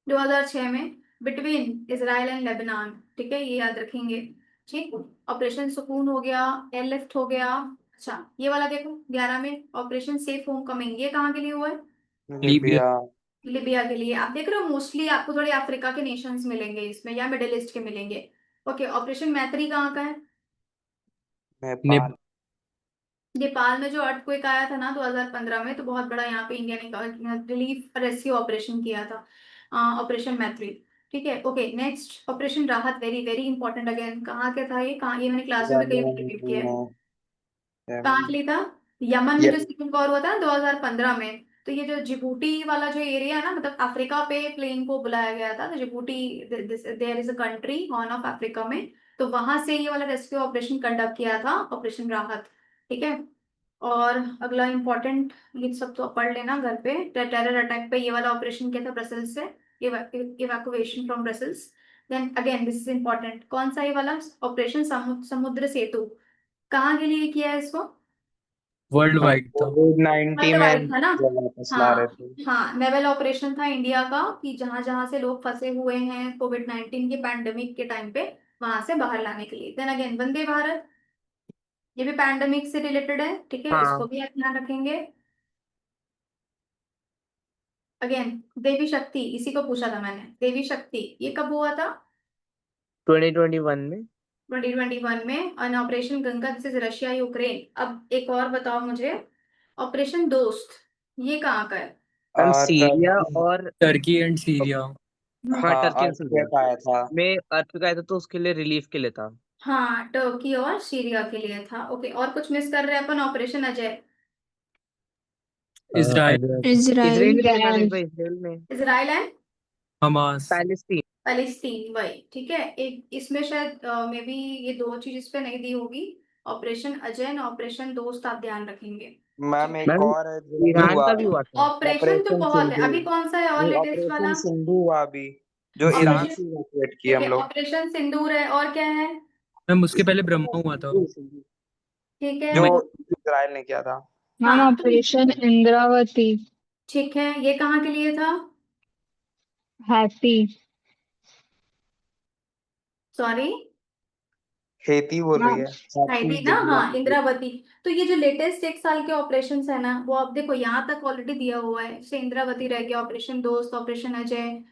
2006 में, बिटवीन इसराइल एंड लेबनान। ठीक है, ये याद रखेंगे। ठीक, ऑपरेशन सुकून हो गया, एयरलिफ्ट हो गया। अच्छा, ये वाला देखो 11 में, ऑपरेशन सेफ होम कमिंग, ये कहाँ के लिए हुआ है? लीबिया। लीबिया। लिबिया के लिए। आप देख रहे हो, मोस्टली आपको थोड़े अफ्रीका के नेशंस मिलेंगे इसमें, या मिडिल ईस्ट के मिलेंगे। ओके, ऑपरेशन मैत्री कहाँ का है? नेपाल। नेपाल में जो अर्थक्वेक आया था ना 2015 में, तो बहुत बड़ा यहाँ पे इंडिया ने रिलीफ रेस्क्यू ऑपरेशन किया था, ऑपरेशन मैत्री। ठीक है, ओके, नेक्स्ट ऑपरेशन राहत, वेरी वेरी इंपॉर्टेंट अगेन। कहाँ के था ये, कहाँ, ये मैंने क्लास में भी कई बार रिपीट किया है। कहाँ के लिए था? यमन में जो सिविल वॉर हुआ था ना 2015 में। तो ये जो जिबूटी वाला जो एरिया है ना, मतलब अफ्रीका पे प्लेन को बुलाया गया था, तो Djibouti, there is a country Horn of Africa में, तो वहां से ये वाला रेस्क्यू ऑपरेशन कंडक्ट किया था, ऑपरेशन राहत। ठीक है। और अगला इम्पोर्टेंट, ये सब तो पढ़ लेना घर पे। टेरर अटैक पे ये वाला ऑपरेशन किया था ब्रसल्स से, evacuation from Brussels. Then again this is important, कौन सा ये वाला ऑपरेशन, समुद्र सेतु, कहाँ के लिए किया है इसको? वर्ल्ड वाइड था। कोविड-19 वर्ल्ड में वाइड था ना? जो वापस ला रहे हाँ थे। हाँ, नेवल ऑपरेशन था इंडिया का, कि जहां जहां से लोग फंसे हुए हैं कोविड-19 के पैंडेमिक के टाइम पे, वहां से बाहर लाने के लिए। देन अगेन वंदे भारत, ये भी पैंडेमिक से रिलेटेड है, ठीक है, हाँ इसको भी आप ध्यान रखेंगे। अगेन देवी शक्ति, इसी को पूछा था मैंने, देवी शक्ति ये कब हुआ था? 2021 में। 2021 में। और operation Ganga, this is Russia Ukraine. अब एक और बताओ मुझे, ऑपरेशन दोस्त ये कहाँ का है? मैम सीरिया टर्की और टर्की एंड सीरिया। हाँ हाँ, टर्की एंड सीरिया अर्थक्वेक आया था। में अर्थ का आया था तो उसके लिए रिलीफ के लिए था। हाँ, टर्की और सीरिया के लिए था। ओके, और कुछ मिस कर रहे हैं अपन? ऑपरेशन अजय, इजराइल, इसराइल में था Israel. देखो, इसराइल में। Israel and Hamas. Palestine. Palestine, वही, ठीक है। एक इसमें शायद मे बी ये दो चीज इस पे नहीं दी होगी, ऑपरेशन अजय और ऑपरेशन दोस्त, आप ध्यान रखेंगे। मैम एक मैम और है जो अभी ईरान हुआ, का भी हुआ था। ऑपरेशन तो ऑपरेशन बहुत है, सिंधु। अभी कौन सा है और नहीं, लेटेस्ट ऑपरेशन वाला? सिंधु हुआ अभी, जो ईरान ऑपरेशन, से इवैक्यूएट किए ठीक हम है, लोग। ऑपरेशन सिंदूर है, और क्या है? मैम उसके पहले ब्रह्मा हुआ था। सिंधु, ठीक है, जो मैं- वो, इजराइल ने किया था। Ma'am, हाँ तो Operation Indravati. ठीक है, ये कहाँ के लिए था? Happy. सॉरी, खेती बोल रही Ma'am, है, हैप्पी हाइडी ना, हाँ, डेवलपमेंट। इंद्रावती। तो ये जो लेटेस्ट एक साल के ऑपरेशन है ना, वो आप देखो यहाँ तक ऑलरेडी दिया हुआ है, जैसे इंद्रावती रह गया, ऑपरेशन दोस्त, ऑपरेशन अजय,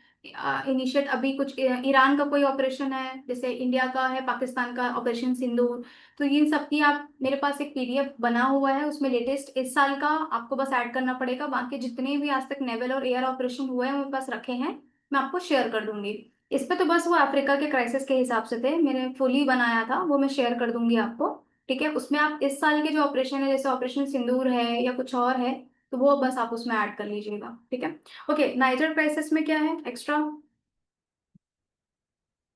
इनिशिएट अभी कुछ ईरान का कोई ऑपरेशन है, जैसे इंडिया का है, पाकिस्तान का ऑपरेशन सिंदूर। तो इन सब की आप, मेरे पास एक पीडीएफ बना हुआ है, उसमें लेटेस्ट इस साल का आपको बस ऐड करना पड़ेगा, बाकी जितने भी आज तक नेवल और एयर ऑपरेशन हुए हैं मेरे पास रखे हैं, मैं आपको शेयर कर दूंगी। इस पे तो बस वो अफ्रीका के क्राइसिस के हिसाब से थे, मैंने फुली बनाया था, वो मैं शेयर कर दूंगी आपको। ठीक है, उसमें आप इस साल के जो ऑपरेशन है, जैसे ऑपरेशन सिंदूर है या कुछ और है, तो वो बस आप उसमें ऐड कर लीजिएगा, ठीक है। ओके, नाइजर क्राइसिस में क्या है एक्स्ट्रा?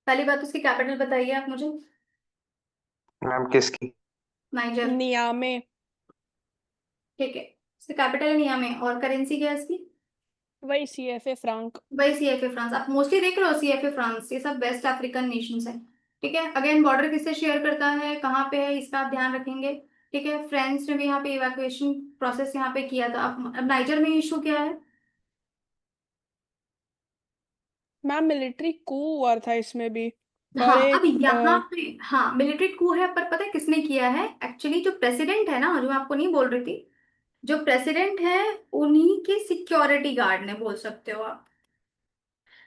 पहली बात उसकी कैपिटल बताइए आप मुझे। मैम किसकी? नाइजर, नियामे। ठीक है, इसकी कैपिटल है नियामे, और करेंसी क्या है इसकी? वही सीएफए फ्रांक। भाई सीएफए फ्रांस, आप मोस्टली देख रहे हो सीएफए फ्रांस, ये सब वेस्ट अफ्रीकन नेशंस है। ठीक है, अगेन बॉर्डर किससे शेयर करता है, कहाँ पे है, इसका आप ध्यान रखेंगे। ठीक है, फ्रांस ने भी यहाँ पे इवैक्यूएशन प्रोसेस यहाँ पे किया था। अब नाइजर में इशू क्या है? मैम मिलिट्री कू हुआ था इसमें भी। और हाँ, अब एक यहाँ पे, हाँ, मिलिट्री कू है, पर पता है किसने किया है एक्चुअली? जो प्रेसिडेंट है ना, जो मैं आपको नहीं बोल रही थी, जो प्रेसिडेंट है, उन्हीं के सिक्योरिटी गार्ड ने, बोल सकते हो आप।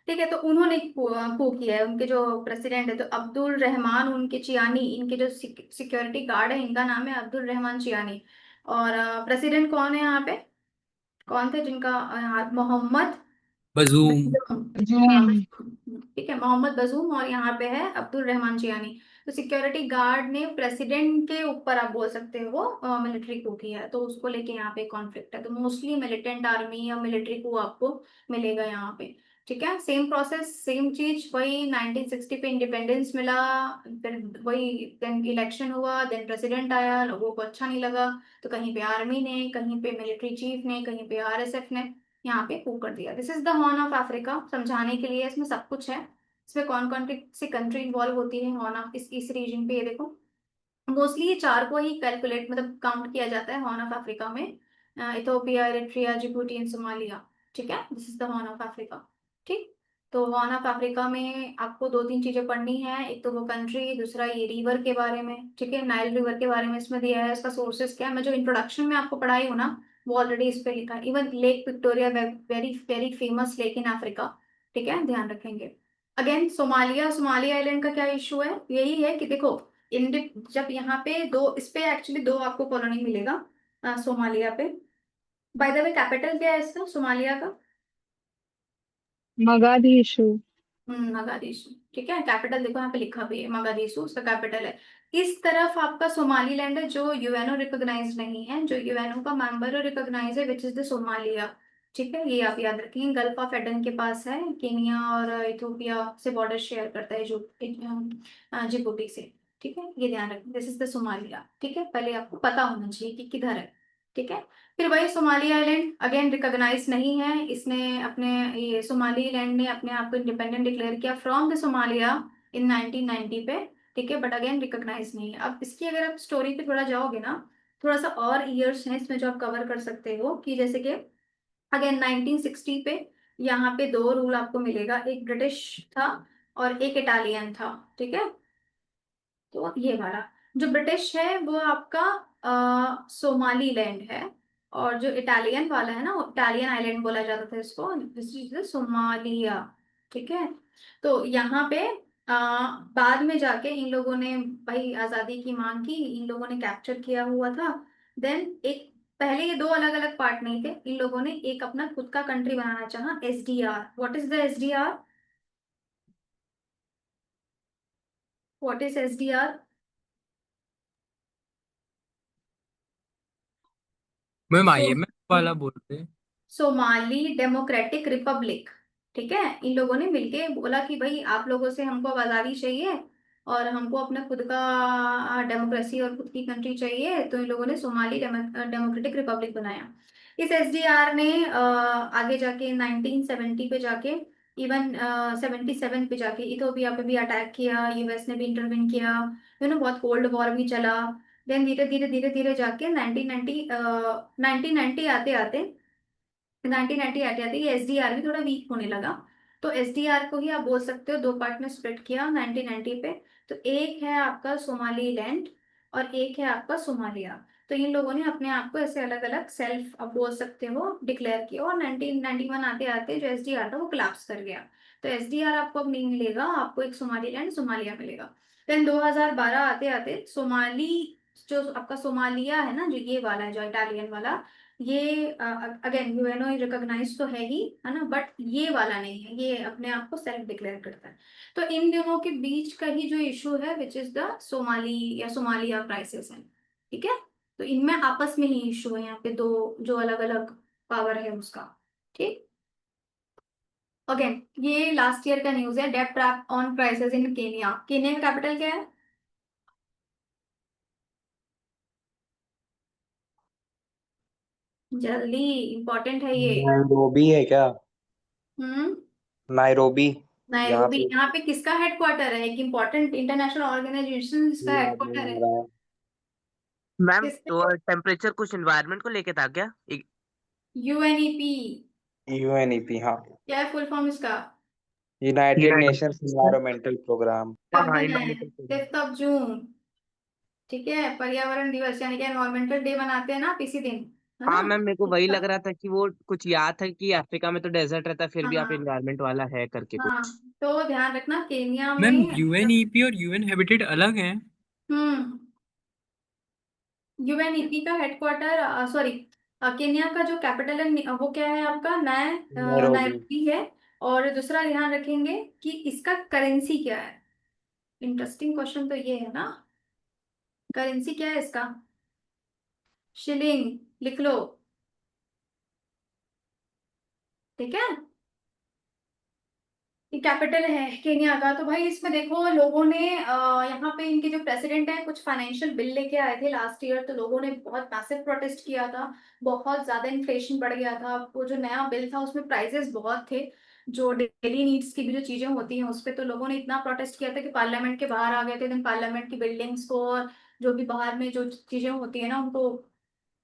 ठीक है, तो उन्होंने कू किया है, उनके जो प्रेसिडेंट है, तो अब्दुल रहमान उनके चियानी, इनके जो सिक्योरिटी गार्ड है, इनका नाम है अब्दुल रहमान चियानी। और प्रेसिडेंट कौन है यहाँ पे, कौन थे जिनका मोहम्मद बजूम। बजूम। हाँ, Zoom. बजूम, ठीक है, मोहम्मद बजूम, और यहाँ पे है अब्दुल रहमान चियानी। तो सिक्योरिटी गार्ड ने प्रेसिडेंट के ऊपर, आप बोल सकते हो, वो मिलिट्री कू किया है, तो उसको लेके यहाँ पे कॉन्फ्लिक्ट है। तो मोस्टली मिलिटेंट आर्मी या मिलिट्री कू आपको मिलेगा यहाँ पे। ठीक है, सेम प्रोसेस, सेम चीज, वही 1960 पे इंडिपेंडेंस मिला, फिर वही, देन इलेक्शन हुआ, देन प्रेसिडेंट आया, लोगों को अच्छा नहीं लगा, तो कहीं पे आर्मी ने, कहीं पे मिलिट्री चीफ ने, कहीं पे आरएसएफ ने यहाँ पे कू कर दिया। This is the horn of Africa, समझाने के लिए इसमें सब कुछ है। इसमें कौन कौन सी कंट्री इन्वॉल्व होती है हॉर्न ऑफ, इस रीजन पे, ये देखो, मोस्टली ये चार को ही कैलकुलेट, मतलब काउंट किया जाता है हॉर्न ऑफ अफ्रीका में, Ethiopia, Eritrea, Djibouti and Somalia. ठीक है, this is the horn of Africa. ठीक, तो हॉर्न ऑफ अफ्रीका में आपको दो तीन चीजें पढ़नी है, एक तो वो कंट्री, दूसरा ये रिवर के बारे में, ठीक है, नाइल रिवर के बारे में इसमें दिया है, इसका सोर्सेस क्या है, मैं जो इंट्रोडक्शन में आपको पढ़ाई हूँ ना, वो ऑलरेडी इस पे लिखा है। Even lake Victoria, very very famous lake in Africa, ठीक है, ध्यान रखेंगे। अगेन सोमालिया, सोमालिया आइलैंड का क्या इशू है, यही है कि देखो, जब यहाँ पे दो, इस पे एक्चुअली दो आपको कॉलोनी मिलेगा, सोमालिया पे। बाय द वे, कैपिटल क्या है इसका, सोमालिया का? Mogadishu. मगादिशु, ठीक है, कैपिटल देखो यहाँ पे लिखा भी है, मगादिशु उसका कैपिटल है। इस तरफ आपका सोमालीलैंड है, जो यूएनओ रिकॉग्नाइज नहीं है, जो यूएनओ का मेंबर और रिकॉग्नाइज है, विच इज द सोमालिया। ठीक है, ये आप याद रखेंगे, गल्फ ऑफ एडन के पास है, केनिया और इथोपिया से बॉर्डर शेयर करता है, जो जिबूटी से। ठीक है, ये ध्यान रखना, दिस इज द सोमालिया। ठीक है, पहले आपको पता होना चाहिए कि किधर है। ठीक है, फिर वही सोमाली आइलैंड अगेन रिकॉग्नाइज नहीं है, इसने अपने, ये सोमाली लैंड ने अपने आप को इंडिपेंडेंट डिक्लेयर किया फ्रॉम द सोमालिया इन 1990 पे। ठीक है, बट अगेन रिकॉग्नाइज नहीं है। अब इसकी अगर आप स्टोरी पे थोड़ा जाओगे ना, थोड़ा सा और ईयर्स हैं इसमें जो आप कवर कर सकते हो, कि जैसे कि अगेन 1960 पे यहाँ पे दो रूल आपको मिलेगा, एक ब्रिटिश था और एक इटालियन था। ठीक है, तो ये वाला जो ब्रिटिश है वो आपका सोमाली लैंड है, और जो इटालियन वाला है ना, वो इटालियन आइलैंड बोला जाता था इसको, दिस इज द सोमालिया। ठीक है, तो यहाँ पे बाद में जाके इन लोगों ने भाई आजादी की मांग की, इन लोगों ने कैप्चर किया हुआ था। देन एक, पहले ये दो अलग अलग पार्ट नहीं थे, इन लोगों ने एक अपना खुद का कंट्री बनाना चाहा, SDR. What is the SDR? What is SDR? Ma'am so आइए, मैं वाला बोल रहे। Somali democratic Republic. ठीक है, इन लोगों ने मिलके बोला कि भाई आप लोगों से हमको अब आजादी चाहिए और हमको अपना खुद का डेमोक्रेसी और खुद की कंट्री चाहिए, तो इन लोगों ने सोमाली डेमोक्रेटिक रिपब्लिक बनाया। इस एसडीआर ने आगे जाके 1970 पे जाके, इवन 77 पे जाके इथोपिया पे भी अटैक किया, यूएस ने भी इंटरवेन किया, बहुत कोल्ड वॉर भी चला। देन धीरे धीरे जाके 1990 आते आते 1990 आते आते ये एसडीआर भी थोड़ा वीक होने लगा। तो एसडीआर को ही आप बोल सकते हो दो पार्ट में स्प्लिट किया 1990 पे। तो एक है आपका सोमाली लैंड और एक है आपका सोमालिया। तो इन लोगों ने अपने आप को ऐसे अलग अलग सेल्फ, आप बोल सकते हो, डिक्लेयर किया, और 1991 आते आते जो एसडीआर था वो कोलैप्स कर गया। तो एसडीआर आपको अब नहीं मिलेगा, आपको एक सोमाली लैंड सोमालिया मिलेगा। देन 2012 आते आते सोमाली, जो आपका सोमालिया है ना, जो ये वाला है, जो इटालियन वाला, ये अगेन यूएनओ रिकॉग्नाइज तो है ही, है ना, बट ये वाला नहीं है, ये अपने आप को सेल्फ डिक्लेयर करता है। तो इन दोनों के बीच का ही जो इशू है, विच इज द सोमाली या सोमालिया क्राइसिस है। ठीक है, तो इनमें आपस में ही इशू है, यहाँ पे दो जो अलग अलग पावर है उसका। ठीक, अगेन ये लास्ट ईयर का न्यूज है, डेब्ट trap on crisis in Kenya. Kenya का कैपिटल क्या है? जल्दी, इंपॉर्टेंट है ये। नायरोबी है क्या? हम्म, नायरोबी। यहाँ नायरोबी। पे यहाँ पे किसका हेडक्वार्टर है? एक इम्पोर्टेंट इंटरनेशनल ऑर्गेनाइजेशन जिसका याद हेडक्वार्टर नहीं है। आ रहा है। मैम किसका? तो टेम्परेचर कुछ एनवायरनमेंट को लेके था क्या? यूएनईपी। यूएनईपी, हाँ, क्या है फुल फॉर्म इसका? United United Nations Environmental Programme. हाँ कब हाँ बनाया है? इन्वायरमेंटल। 5 जून। ठीक है, पर्यावरण दिवस यानी कि एनवायरमेंटल डे मनाते हैं ना आप इसी दिन, है ना? हाँ मैम, मेरे को वही इसका, लग रहा था कि वो कुछ याद था कि अफ्रीका में तो डेजर्ट रहता है, फिर भी आप हाँ इन्वायरमेंट वाला है करके हाँ, कुछ। तो ध्यान रखना केनिया मैम में। यूएनईपी और यूएन हैबिटेट अलग हैं। हम्म, यूएनईपी का हेडक्वार्टर, सॉरी, केनिया का जो कैपिटल है वो क्या है आपका? नायरोबी। नायरोबी है। और दूसरा ध्यान रखेंगे कि इसका करेंसी क्या है। इंटरेस्टिंग क्वेश्चन तो ये है ना, करेंसी क्या है इसका? शिलिंग, लिख लो। ठीक है, ये कैपिटल है केनिया का। तो भाई इसमें देखो, लोगों ने यहाँ पे इनके जो प्रेसिडेंट हैं कुछ फाइनेंशियल बिल लेके आए थे लास्ट ईयर, तो लोगों ने बहुत मैसिव प्रोटेस्ट किया था। बहुत ज्यादा इन्फ्लेशन बढ़ गया था, वो जो नया बिल था उसमें प्राइसेस बहुत थे, जो डेली नीड्स की भी जो चीजें होती हैं उस पे, तो लोगों ने इतना प्रोटेस्ट किया था कि पार्लियामेंट के बाहर आ गए थे। देन पार्लियामेंट की बिल्डिंग्स को और जो भी बाहर में जो चीजें होती है ना उनको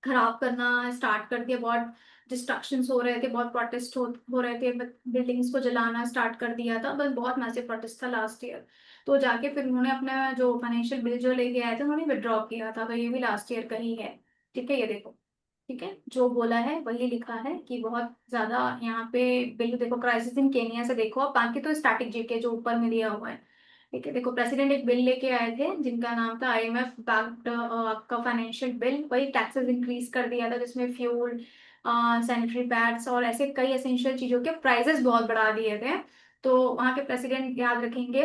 खराब करना स्टार्ट कर दिया। बहुत डिस्ट्रक्शंस हो रहे थे, बहुत प्रोटेस्ट हो रहे थे, बिल्डिंग्स को जलाना स्टार्ट कर दिया था, बस बहुत मैसिव प्रोटेस्ट था लास्ट ईयर। तो जाके फिर उन्होंने अपना जो फाइनेंशियल बिल जो लेके आए थे उन्होंने विड्रॉ किया था, तो ये भी लास्ट ईयर का ही है। ठीक है, ये देखो। ठीक है, जो बोला है वही लिखा है कि बहुत ज्यादा यहाँ पे बिल देखो, क्राइसिस इन केनिया से देखो, अब बाकी तो स्टैटिक जीके जो ऊपर में दिया हुआ है। ठीक है, देखो प्रेसिडेंट एक बिल लेके आए थे जिनका नाम था आईएमएफ बैक्ड आपका फाइनेंशियल बिल, वही टैक्सेस इंक्रीज कर दिया था जिसमें फ्यूल, सैनिटरी पैड्स और ऐसे कई एसेंशियल चीजों के प्राइसेस बहुत बढ़ा दिए थे। तो वहाँ के प्रेसिडेंट याद रखेंगे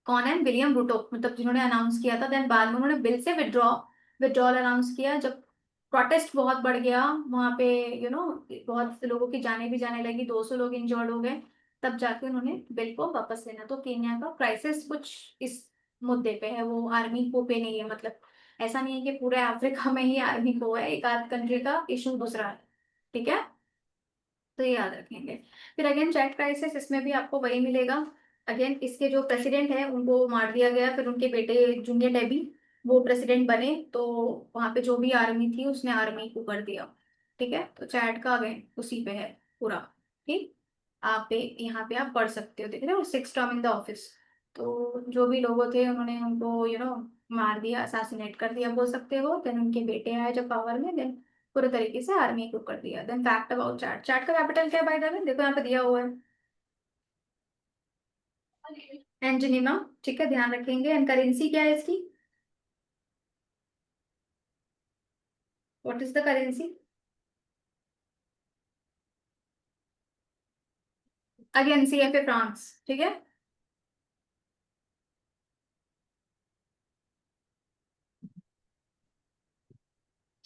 कौन है? विलियम रूटो, मतलब जिन्होंने अनाउंस किया था। देन बाद में उन्होंने बिल से विड्रॉल अनाउंस किया, जब प्रोटेस्ट बहुत बढ़ गया वहां पे, बहुत से लोगों की जाने भी जाने लगी, 200 लोग इंजर्ड हो गए, तब जाके उन्होंने बिल को वापस लेना। तो केन्या का क्राइसिस कुछ इस मुद्दे पे है, वो आर्मी को पे नहीं है। मतलब ऐसा नहीं है कि पूरे अफ्रीका में ही आर्मी को है, एक आध कंट्री का इशू दूसरा है। ठीक है, तो ये याद रखेंगे। फिर अगेन चैट क्राइसिस, इसमें भी आपको वही मिलेगा। अगेन इसके जो प्रेसिडेंट है उनको मार दिया गया, फिर उनके बेटे जूनियर डेबी वो प्रेसिडेंट बने, तो वहां पे जो भी आर्मी थी उसने आर्मी को कर दिया। ठीक है, तो चैट का अगेन उसी पे है पूरा। ठीक, आप पे यहाँ पे आप पढ़ सकते हो, देख रहे हो 6 टर्म इन द ऑफिस। तो जो भी लोगों थे उन्होंने उनको मार दिया, असैसिनेट कर दिया बोल सकते हो। देन उनके बेटे आए जब पावर में, देन पूरे तरीके से आर्मी को कर दिया। Then fact about Chad, Chad का कैपिटल क्या है बाय द वे, देखो यहाँ पे दिया हुआ है, एंजनीमा। ठीक है, ध्यान रखेंगे। एंड करेंसी क्या है इसकी, what is the currency? Again CFA France. ठीक है,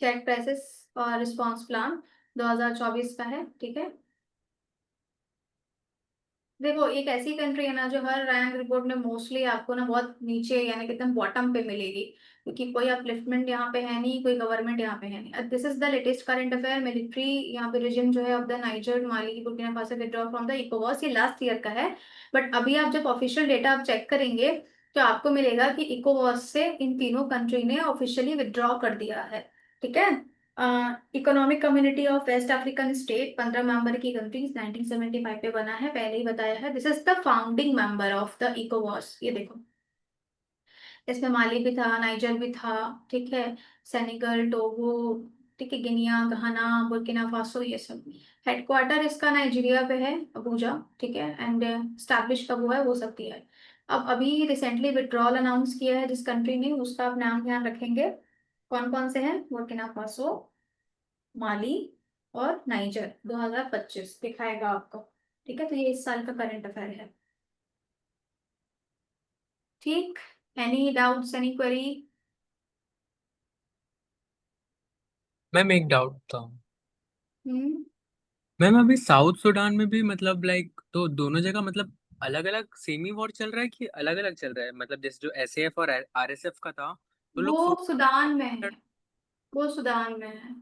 चेक प्राइसेस और रिस्पांस प्लान 2024 का है। ठीक है, देखो एक ऐसी कंट्री है ना जो हर रैंक रिपोर्ट में मोस्टली आपको ना बहुत नीचे यानी कि एकदम बॉटम पे मिलेगी, क्योंकि कोई अपलिफ्टमेंट यहाँ पे है नहीं, कोई गवर्नमेंट यहाँ पे है नहीं। This is the latest current affair, military यहाँ पे रिजिम जो है of the Niger, Mali, Burkina Faso withdraw from the इकोवॉस, ये लास्ट ईयर का है। बट अभी आप जब ऑफिशियल डेटा आप चेक करेंगे तो आपको मिलेगा कि इकोवॉस से इन तीनों कंट्री ने ऑफिशियली विथड्रॉ कर दिया है। ठीक है, economic community of West African state 15 member की कंट्रीज 1975 पे बना है, पहले ही बताया है। This is the founding member of the इकोवॉस, ये देखो इसमें माली भी था, नाइजर भी था। ठीक है, सेनेगल, टोगो, ठीक है, गिनिया, घाना, बुर्किना फासो, ये सब। हेडक्वार्टर इसका नाइजीरिया पे है, अबूजा। ठीक है, एंड स्टैब्लिश कब हुआ है वो सब दिया है। अब अभी रिसेंटली विड्रॉल अनाउंस किया है जिस कंट्री ने, उसका आप नाम ध्यान रखेंगे। कौन कौन से हैं, बुर्किना फासो, माली और नाइजर। 2025 दिखाएगा आपको। ठीक है, तो ये इस साल का करंट अफेयर है। ठीक, any doubts, any query? Ma'am एक डाउट था। हम्म, मैम अभी साउथ सुडान में भी मतलब लाइक तो दोनों जगह मतलब अलग अलग सेमी वॉर चल रहा है कि अलग अलग चल रहा है? मतलब जैसे जो SAF और RSF का था तो वो लोग सुडान में है, वो सुडान में है।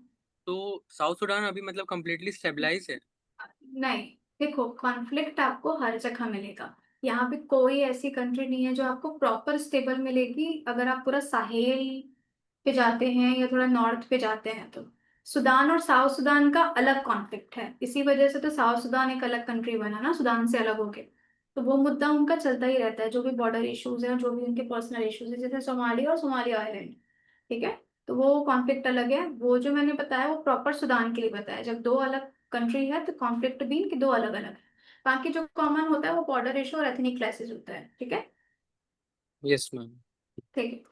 तो साउथ सुडान अभी मतलब कम्प्लीटली स्टेबलाइज है? नहीं, देखो कॉन्फ्लिक्ट आपको हर जगह मिलेगा। यहाँ पे कोई ऐसी कंट्री नहीं है जो आपको प्रॉपर स्टेबल मिलेगी। अगर आप पूरा साहेल पे जाते हैं या थोड़ा नॉर्थ पे जाते हैं तो सुडान और साउथ सुडान का अलग कॉन्फ्लिक्ट है। इसी वजह से तो साउथ सुडान एक अलग कंट्री बना ना, सुडान से अलग होके। तो वो मुद्दा उनका चलता ही रहता है, जो भी बॉर्डर इश्यूज हैं, जो भी उनके पर्सनल इश्यूज है, जैसे सोमाली और सोमाली आइलैंड। ठीक है, तो वो कॉन्फ्लिक्ट अलग है। वो जो मैंने बताया वो प्रॉपर सुडान के लिए बताया, जब दो अलग कंट्री है तो कॉन्फ्लिक्ट भी कि दो अलग अलग है। बाकी जो कॉमन होता है वो बॉर्डर इशू और एथनिक क्लाइसिस होता है। ठीक है, यस मैम। ठीक है,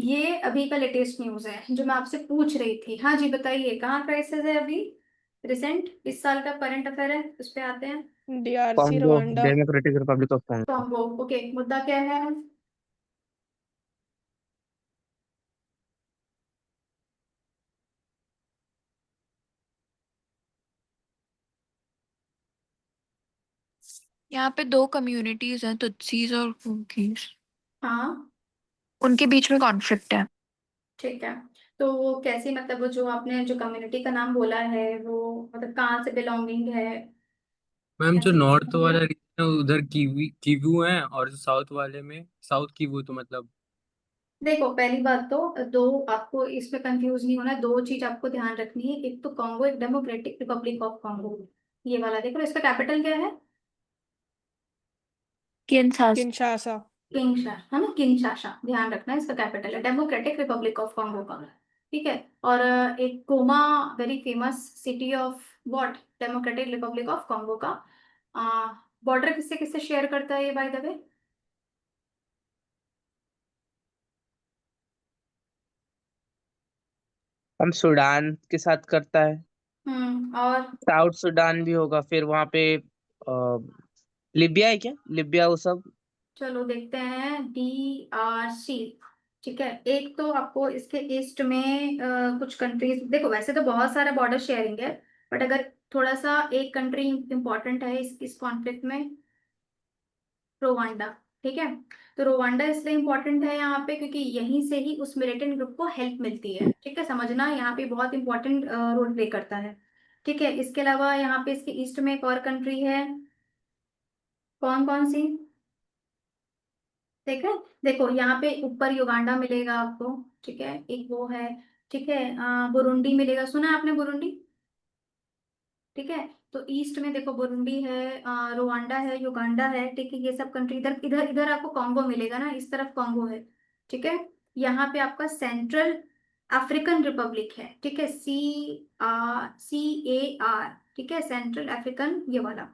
ये अभी का लेटेस्ट न्यूज है जो मैं आपसे पूछ रही थी। हाँ जी, बताइए कहाँ क्राइसिस है अभी रिसेंट, इस साल का करंट अफेयर है, उस पे आते हैं। DRC Congo, Rwanda. Democratic Republic of Congo. Congo, okay, मुद्दा क्या है? यहाँ पे दो कम्युनिटीज हैं, तुत्सीज और फूकीज। हाँ, उनके बीच में कॉन्फ्लिक्ट है। ठीक है, तो वो कैसी, मतलब वो जो आपने जो कम्युनिटी का नाम बोला है वो मतलब कहाँ से बिलोंगिंग है, मैम जो ऐसे नॉर्थ समझिए। वाला रीजन है उधर कीवू है और जो साउथ वाले में साउथ कीवू तो मतलब। देखो पहली बात तो दो, आपको इसमें कंफ्यूज नहीं होना है। दो चीज आपको ध्यान रखनी है, एक तो कॉन्गो, एक डेमोक्रेटिक रिपब्लिक ऑफ कॉन्गो। ये वाला देखो, इसका कैपिटल क्या है? किन्सास। किंशासा। किंगशा, है ना, किंशासा, ध्यान रखना है, इसका कैपिटल है डेमोक्रेटिक रिपब्लिक ऑफ कॉन्गो का। ठीक है, और एक Goma, very famous city of what, democratic Republic of Congo का। बॉर्डर किससे किससे शेयर करता है ये बाय द वे? हम सूडान के साथ करता है, और साउथ सूडान भी होगा, फिर वहां पे लिबिया है क्या, लिबिया वो सब। चलो देखते हैं, DRC। ठीक है, एक तो आपको इसके ईस्ट में कुछ कंट्रीज, देखो वैसे तो बहुत सारा बॉर्डर शेयरिंग है, बट अगर थोड़ा सा एक कंट्री इंपॉर्टेंट है इस कॉन्फ्लिक्ट में, रोवांडा। ठीक है। तो रोवांडा इसलिए इंपॉर्टेंट है यहाँ पे क्योंकि यहीं से ही उस मिलिटेंट ग्रुप को हेल्प मिलती है। ठीक है, समझना यहाँ पे बहुत इंपॉर्टेंट रोल प्ले करता है। ठीक है, इसके अलावा यहाँ पे इसके ईस्ट में एक और कंट्री है, कौन कौन सी, ठीक है। देखो यहाँ पे ऊपर युगांडा मिलेगा आपको, ठीक है, एक वो है, ठीक है, बुरुंडी मिलेगा, सुना है आपने बुरुंडी? ठीक है। तो ईस्ट में देखो बुरुंडी है, रुवांडा है, युगांडा है, ठीक है, ये सब कंट्री। इधर इधर इधर आपको कॉन्गो मिलेगा ना, इस तरफ कॉन्गो है। ठीक है। यहाँ पे आपका सेंट्रल अफ्रीकन रिपब्लिक है, ठीक है, CAR, ठीक है, सेंट्रल अफ्रीकन ये वाला।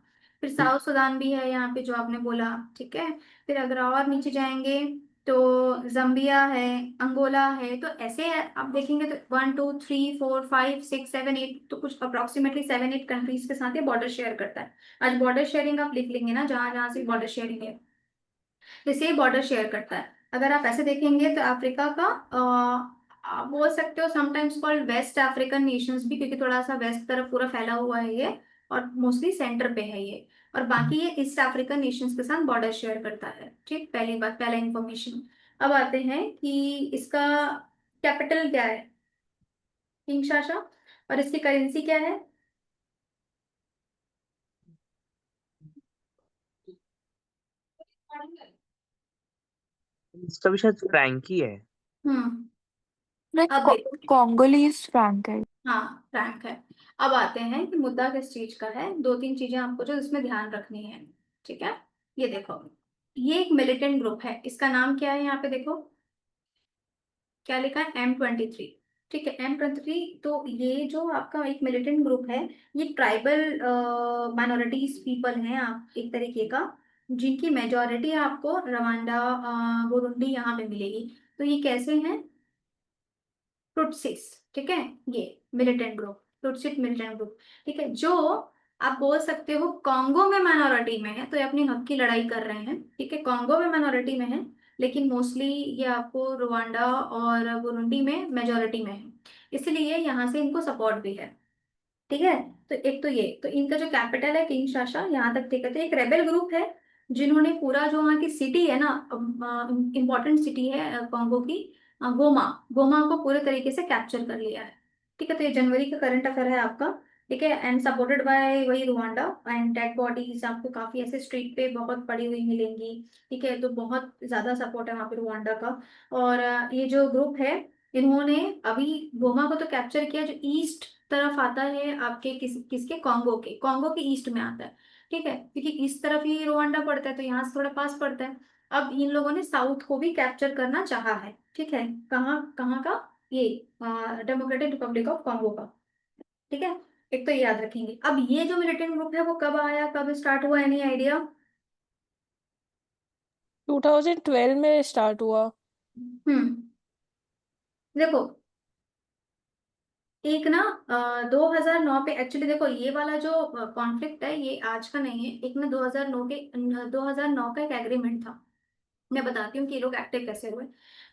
फिर साउथ सुडान भी है यहाँ पे जो आपने बोला, ठीक है। फिर अगर और नीचे जाएंगे तो जम्बिया है, अंगोला है। तो ऐसे आप देखेंगे तो 1 2 3 4 5 6 7 8, तो कुछ अप्रोक्सीमेटली 7 8 कंट्रीज के साथ ये बॉर्डर शेयर करता है। आज बॉर्डर शेयरिंग आप लिख लेंगे ना, जहां जहां से बॉर्डर शेयरिंग है, जैसे बॉर्डर शेयर करता है। अगर आप ऐसे देखेंगे तो अफ्रीका का आप बोल सकते हो sometimes called West African nations भी, क्योंकि थोड़ा सा वेस्ट तरफ पूरा फैला हुआ है ये, और मोस्टली सेंटर पे है ये। और बाकी ये ईस्ट अफ्रीकन नेशंस के साथ बॉर्डर शेयर करता है। ठीक, पहली बात, पहला इंफॉर्मेशन। अब आते हैं कि इसका कैपिटल क्या है, किंशासा, और इसकी करेंसी क्या है? इसका भी शायद फ्रैंक ही है। लाइक अब देखो, कॉन्गोलीज फ्रैंक है। हाँ फ्रैंक है। अब आते हैं कि मुद्दा किस चीज का है, दो तीन चीजें आपको जो इसमें ध्यान रखनी है। ठीक है, ये देखो, ये एक मिलिटेंट ग्रुप है, इसका नाम क्या है, यहाँ पे देखो क्या लिखा है, M23। ठीक है, M23। तो ये जो आपका एक मिलिटेंट ग्रुप है, ये ट्राइबल माइनॉरिटीज पीपल हैं आप एक तरीके का, जिनकी मेजोरिटी आपको रवांडा, बुरुंडी यहाँ पे मिलेगी। तो ये कैसे हैं, टुटसिस। ठीक है, ये मिलिटेंट ग्रुप, टुटसिस मिलिटेंट ग्रुप। ठीक है, जो आप बोल सकते हो कॉन्गो में माइनॉरिटी में है, तो ये अपनी हक की लड़ाई कर रहे हैं। ठीक है, कॉन्गो में माइनॉरिटी में है, लेकिन मोस्टली ये आपको रुवांडा और बुरुंडी में मेजोरिटी में है, इसलिए यहाँ से इनको सपोर्ट भी है। ठीक है। तो एक तो ये, तो इनका जो कैपिटल है किंशासा, यहाँ तक ठीक है। तो एक रेबेल ग्रुप है जिन्होंने पूरा जो वहाँ की सिटी है ना, इम्पोर्टेंट सिटी है कॉन्गो की, गोमा, गोमा को पूरे तरीके से कैप्चर कर लिया है। ठीक है, तो ये जनवरी का करंट अफेयर है आपका। ठीक है, एंड सपोर्टेड बाय वही रुवांडा। एंड डेड बॉडीज आपको काफी ऐसे स्ट्रीट पे बहुत पड़ी हुई मिलेंगी। ठीक है, तो बहुत ज्यादा सपोर्ट है वहाँ पे रुवांडा का। और ये जो ग्रुप है, इन्होंने अभी गोमा को तो कैप्चर किया, जो ईस्ट तरफ आता है आपके किसके, कॉन्गो के ईस्ट में आता है। ठीक है, क्योंकि इस तरफ ही रुवांडा पड़ता है, तो यहाँ से थोड़ा पास पड़ता है। अब इन लोगों ने साउथ को भी कैप्चर करना चाहा है। ठीक है, कहाँ कहाँ का, ये डेमोक्रेटिक रिपब्लिक ऑफ कॉन्गो का। ठीक है, एक तो ये याद रखेंगे। अब ये जो मिलिटेंट ग्रुप है वो कब आया, कब स्टार्ट हुआ, एनी आइडिया? 2012 में स्टार्ट हुआ। हम्म, देखो एक ना 2009 पे एक्चुअली, देखो ये वाला जो कॉन्फ्लिक्ट है ये आज का नहीं है। एक ना 2009 का एक एग्रीमेंट था, मैं बताती हूँ कि ये लोग एक्टिव कैसे हुए।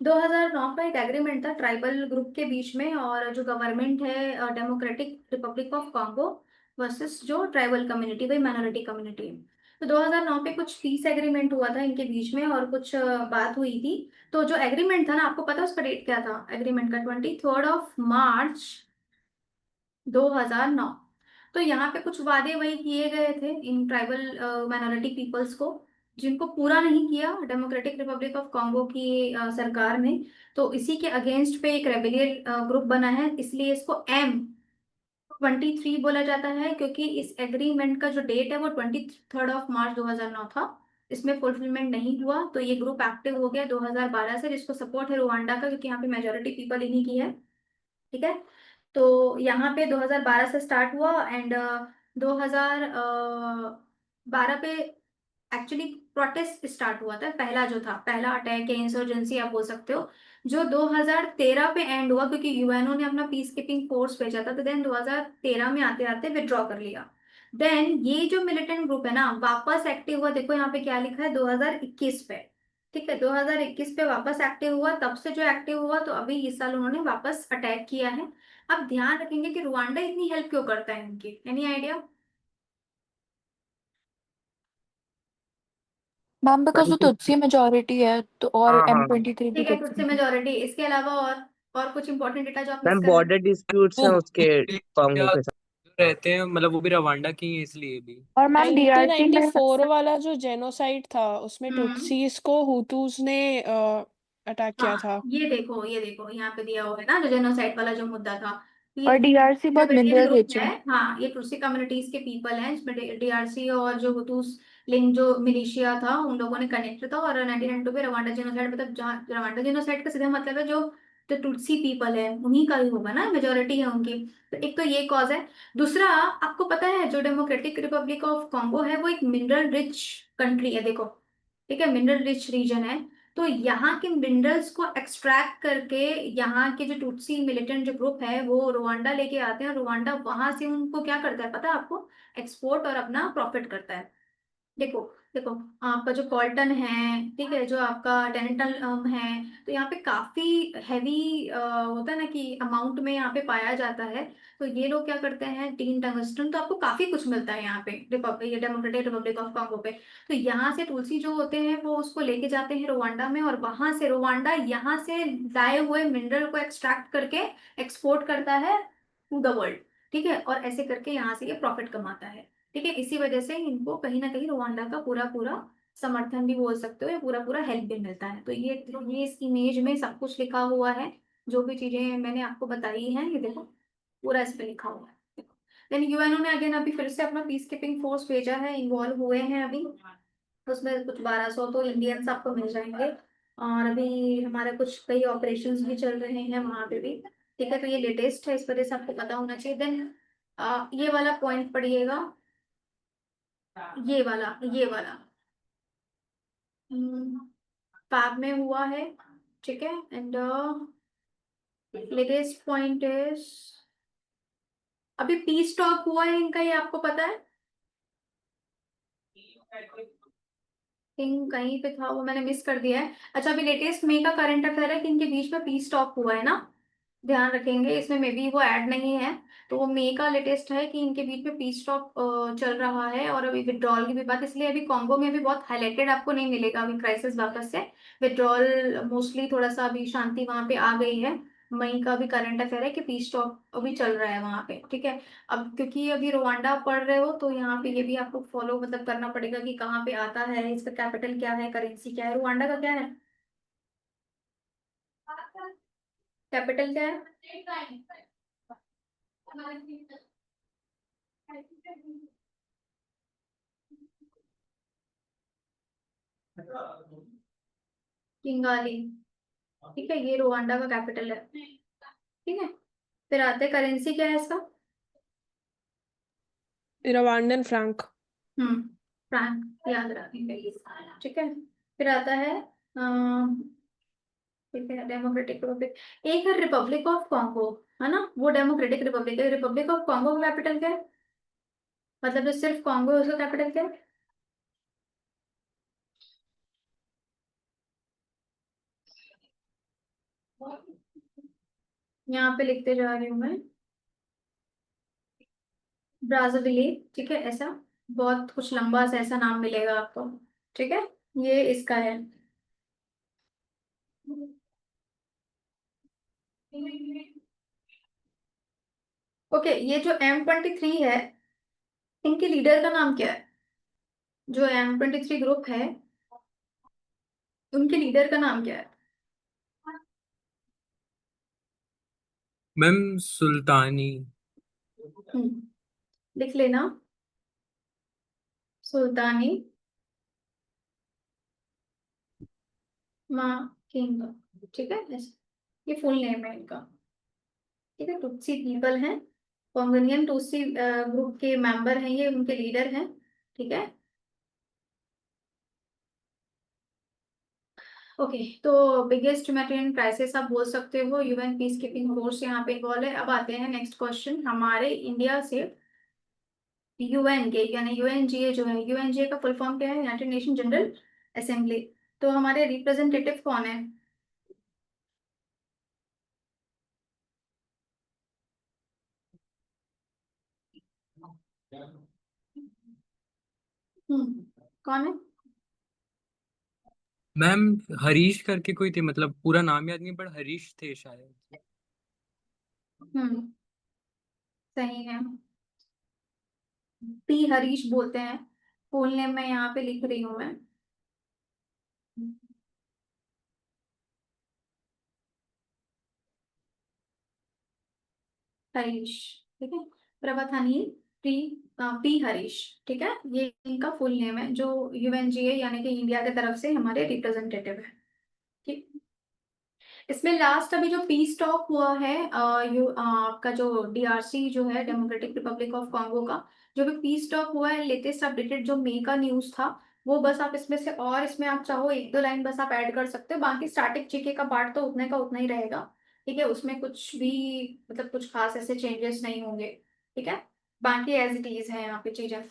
2009 का एक एग्रीमेंट था ट्राइबल ग्रुप के बीच में और जो गवर्नमेंट है democratic Republic of Congo versus जो ट्राइबल कम्युनिटी, वही माइनॉरिटी कम्युनिटी है। तो 2009 पे कुछ पीस एग्रीमेंट हुआ था इनके बीच में और कुछ बात हुई थी। तो जो एग्रीमेंट था ना, आपको पता है उसका डेट क्या था एग्रीमेंट का? 23 मार्च 2009। तो यहाँ पे कुछ वादे वही किए गए थे इन ट्राइबल माइनॉरिटी पीपल्स को, जिनको पूरा नहीं किया डेमोक्रेटिक रिपब्लिक ऑफ कॉन्गो की सरकार ने। तो इसी के अगेंस्ट पे एक रेबेलियन ग्रुप बना है, इसलिए इसको M23 बोला जाता है, क्योंकि इस एग्रीमेंट का जो डेट है वो 23 मार्च 2009 था। इसमें फुलफिलमेंट नहीं हुआ, तो ये ग्रुप एक्टिव हो गया 2012 से, जिसको सपोर्ट है रुवांडा का, क्योंकि यहाँ पे मेजोरिटी पीपल इन्हीं की है। ठीक है, तो यहाँ पे 2012 से स्टार्ट हुआ एंड 2012 पे एक्चुअली प्रोटेस्ट स्टार्ट हुआ था, पहला जो था, पहला अटैक या इंसर्जेंसी आप बोल सकते हो, जो 2013 पे एंड हुआ, क्योंकि यूएनओ ने अपना पीस कीपिंग फोर्स भेजा था। तो देन 2013 में आते आते विड्रॉ कर लिया। देन ये जो मिलिटेंट ग्रुप है ना वापस एक्टिव हुआ, देखो यहाँ पे क्या लिखा है, 2021 पे। ठीक है, 2021 पे वापस एक्टिव हुआ, तब से जो एक्टिव हुआ, तो अभी इस साल उन्होंने वापस अटैक किया है। अब ध्यान रखेंगे कि रुवांडा इतनी हेल्प क्यों करता है इनकी, एनी आइडिया? मैम बिकॉज वो तुत्सी मेजोरिटी है तो और हाँ हाँ M23 भी ठीक है, तुत्सी तुझसे मेजोरिटी। इसके अलावा और कुछ इंपॉर्टेंट डेटा जो आप मिस मैम कर रहे बॉर्डर डिस्प्यूट्स वो हैं उसके कॉन्गो या के साथ। जो रहते हैं मतलब वो भी रवांडा की हैं इसलिए भी। और मैम DRC में 1994 वाला जो जेनोसाइड था उसमें हम्म। टुत्सीस को हुतूस ने अटैक किया हाँ, था। ये देखो यहाँ पे दिया हुआ है ना, जो जेनोसाइड वाला जो मुद्दा था। ये और DRC बहुत तिबेटियन मिनरल ग्रुप रिच है। है। हाँ, ये टूसी कम्युनिटीज के पीपल हैं, इसमें डीआरसी और जो हुतूस लिंग जो मिलिशिया था उन लोगों ने कनेक्ट था। और 1992 में रवांडा जेनोसाइड, मतलब जहाँ रवांडा जेनोसाइड का सीधा मतलब है जो टुत्सी पीपल है उन्हीं का ही होगा ना, मेजोरिटी है उनकी। तो एक तो ये कॉज है। दूसरा, आपको पता है जो डेमोक्रेटिक रिपब्लिक ऑफ कॉन्गो है वो एक मिनरल रिच कंट्री है, देखो। ठीक है, मिनरल रिच रीजन है। तो यहाँ के मिनरल्स को एक्सट्रैक्ट करके यहाँ के जो टूटसी मिलिटेंट जो ग्रुप है वो रुवांडा लेके आते हैं, और रुवांडा वहां से उनको क्या करता है पता है आपको? एक्सपोर्ट और अपना प्रॉफिट करता है। देखो, देखो, आपका जो कॉल्टन है, ठीक है, जो आपका डेंटल है, तो यहाँ पे काफी हैवी होता है ना कि अमाउंट में यहाँ पे पाया जाता है। तो ये लोग क्या करते हैं, टीन टंगस्टन, तो आपको काफी कुछ मिलता है यहाँ पे ये डेमोक्रेटिक रिपब्लिक ऑफ कॉन्गो पे। तो यहाँ से तुलसी जो होते हैं वो उसको लेके जाते हैं रुवांडा में, और वहां से रुवांडा यहाँ से लाए हुए मिनरल को एक्सट्रैक्ट करके एक्सपोर्ट करता है टू द वर्ल्ड। ठीक है, और ऐसे करके यहाँ से ये प्रॉफिट कमाता है। ठीक है, इसी वजह से इनको कहीं ना कहीं रुवांडा का पूरा पूरा समर्थन भी बोल सकते हो, या पूरा पूरा हेल्प भी मिलता है। तो ये इस इमेज में सब कुछ लिखा हुआ है। जो भी चीजें मैंने आपको बताई हैं ये देखो, पूरा इस पे लिखा हुआ है। देन यूएनओ ने अगेन अभी फिर से अपना पीस कीपिंग फोर्स भेजा है, इन्वॉल्व हुए हैं अभी। उसमें कुछ 1200 तो इंडियंस आपको मिल जाएंगे। और अभी हमारे कुछ कई ऑपरेशंस भी चल रहे हैं वहां पे भी। ठीक है, तो ये लेटेस्ट है, इस वजह से आपको पता होना चाहिए। देन ये वाला पॉइंट पढ़िएगा, ये वाला फैब में हुआ है। ठीक है, एंड लेटेस्ट पॉइंट इज अभी पीस टॉक हुआ है इनका, ये आपको पता है? थिंक कहीं पे था वो, मैंने मिस कर दिया है। अच्छा, अभी लेटेस्ट मई का करंट अफेयर है कि इनके बीच में पीस टॉक हुआ है ना, ध्यान रखेंगे, इसमें मे बी वो ऐड नहीं है। तो वो मई का लेटेस्ट है कि इनके बीच में पीस टॉक चल रहा है, और अभी विड्रॉल की भी बात, इसलिए अभी कॉन्गो में अभी बहुत हाईलाइटेड आपको नहीं मिलेगा अभी क्राइसिस वापस से। विड्रॉल मोस्टली थोड़ा सा अभी शांति वहां पे आ गई है। मई का भी करंट अफेयर है कि पीस टॉक अभी चल रहा है वहां पे। ठीक है, अब क्योंकि अभी रोवांडा पढ़ रहे हो तो यहाँ पे ये भी आपको फॉलो मतलब करना पड़ेगा कि कहाँ पे आता है, इसका कैपिटल क्या है, करेंसी क्या है, रोवांडा का क्या है, कैपिटल क्या है? किंगाली। ठीक है, ये रोवांडा का कैपिटल है। ठीक है, फिर आते करेंसी क्या है इसका? Rwandan Frank. फ्रैंक, याद रखेंगे। ठीक है, फिर आता है अम, ठीक है, डेमोक्रेटिक रिपब्लिक। एक है रिपब्लिक ऑफ कॉन्गो, है ना, वो डेमोक्रेटिक रिपब्लिक है। रिपब्लिक ऑफ कॉन्गो का कैपिटल क्या है? मतलब जो सिर्फ कॉन्गो है उसका कैपिटल क्या है? यहाँ पे लिखते जा रही हूँ मैं, ब्राज़ाविली। ठीक है, ऐसा बहुत कुछ लंबा सा ऐसा नाम मिलेगा आपको। ठीक है, ये इसका है। ओके, ये जो M23 है, इनके लीडर का नाम क्या है? जो M23 ग्रुप है उनके लीडर का नाम क्या है? मैम सुल्तानी। हम्म, लिख लेना, सुल्तानी माँ किंग। ठीक है, ऐसे ये फुल नेम है इनका। ठीक है, टुत्सी पीपल हैं, कॉन्गोनियन टुत्सी ग्रुप के मेंबर हैं, ये उनके लीडर हैं। ठीक है, ओके। तो बिगेस्ट ह्यूमैनिटेरियन क्राइसिस आप बोल सकते हो, यूएन पीस कीपिंग फोर्स यहाँ पे इन्वॉल्व है। अब आते हैं नेक्स्ट क्वेश्चन हमारे इंडिया से। यूएन के यानी यूएनजीए जो है, यूएनजीए का फुल फॉर्म क्या है? United nation general assembly. तो हमारे रिप्रेजेंटेटिव कौन है? कौन है? मैम हरीश करके कोई थे, मतलब पूरा नाम याद नहीं, बट हरीश थे शायद। हम्म, सही है। पी हरीश बोलते हैं, फुल नेम मैं यहाँ पे लिख रही हूँ मैं। हरीश, ठीक है। प्रभाथानी पी पी हरीश, ठीक है। ये इनका फुल नेम है, जो यूएनजीए यानी कि इंडिया की तरफ से हमारे रिप्रेजेंटेटिव है, ठीक। इसमें लास्ट अभी जो पीस टॉक हुआ है, आपका जो डीआरसी जो है, डेमोक्रेटिक रिपब्लिक ऑफ कॉन्गो का, जो भी पीस टॉक हुआ है लेटेस्ट अपडेटेड जो मई का न्यूज था, वो बस आप इसमें से, और इसमें आप चाहो एक दो लाइन बस आप ऐड कर सकते हो, बाकी स्टैटिक जीके का पार्ट तो उतने का उतना ही रहेगा, ठीक है। उसमें कुछ भी मतलब कुछ खास ऐसे चेंजेस नहीं होंगे, ठीक है। बाकी एज इट इज है यहाँ पे चीजें,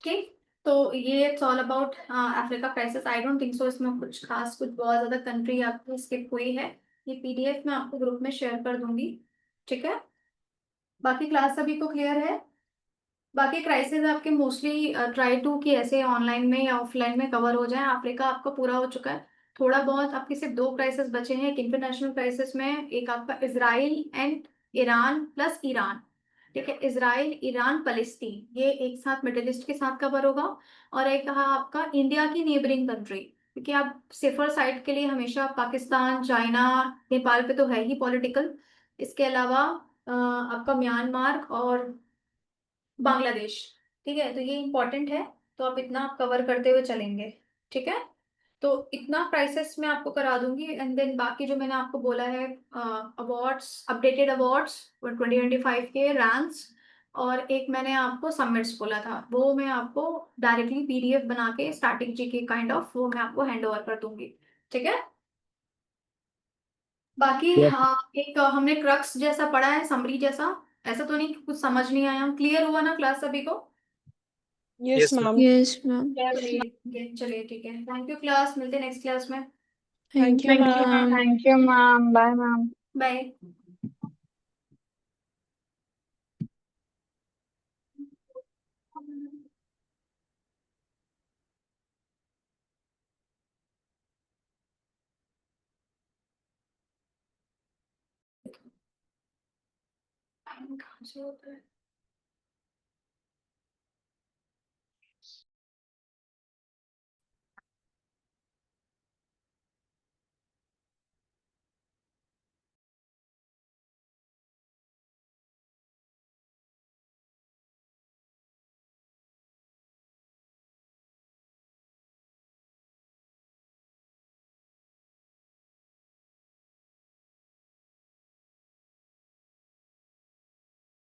ठीक। तो ये it's all about Africa crisis. I don't think so इसमें कुछ खास कुछ बहुत ज्यादा कंट्री आपकी स्किप हुई है। ये पीडीएफ मैं आपको ग्रुप में शेयर कर दूंगी, ठीक है। बाकी क्लास सभी को क्लियर है। बाकी क्राइसिस आपके मोस्टली ट्राई टू कि ऐसे ऑनलाइन में या ऑफलाइन में कवर हो जाए। अफ्रीका आपका पूरा हो चुका है। थोड़ा बहुत आपके सिर्फ दो क्राइसिस बचे हैं, एक इंटरनेशनल क्राइसिस में, एक आपका Israel and Iran plus Iran, ठीक है। इसराइल ईरान फलस्तीन ये एक साथ मिडिल ईस्ट के साथ कवर होगा। और एक कहा आपका इंडिया की नेबरिंग कंट्री, क्योंकि आप सेफर साइड के लिए हमेशा पाकिस्तान, चाइना, नेपाल पे तो है ही पॉलिटिकल। इसके अलावा आपका म्यांमार और बांग्लादेश, ठीक है। तो ये इंपॉर्टेंट है, तो आप इतना आप कवर करते हुए चलेंगे, ठीक है। तो इतना प्राइसेस मैं आपको करा दूंगी, एंड देन बाकी जो मैंने आपको बोला है अवार्ड्स, अपडेटेड अवार्ड्स 2025 के रैंक्स, और एक मैंने आपको सबमिट्स बोला था, वो मैं आपको डायरेक्टली पीडीएफ बना के स्टैटिक जीके काइंड ऑफ वो मैं आपको हैंड ओवर कर दूंगी, ठीक है। बाकी Yes. हाँ, एक हमने क्रक्स जैसा पढ़ा है, समरी जैसा। ऐसा तो नहीं कि कुछ समझ नहीं आया, क्लियर हुआ ना क्लास सभी को? Yes Yes, ma'am. Ma'am. Yes ma'am. चलिए चलिए, ठीक है। थैंक यू क्लास, मिलते हैं नेक्स्ट क्लास में। Thank thank you you Thank you, ma'am. Ma'am. thank you, ma'am. Bye, ma'am. Bye. कहाँ से होता है?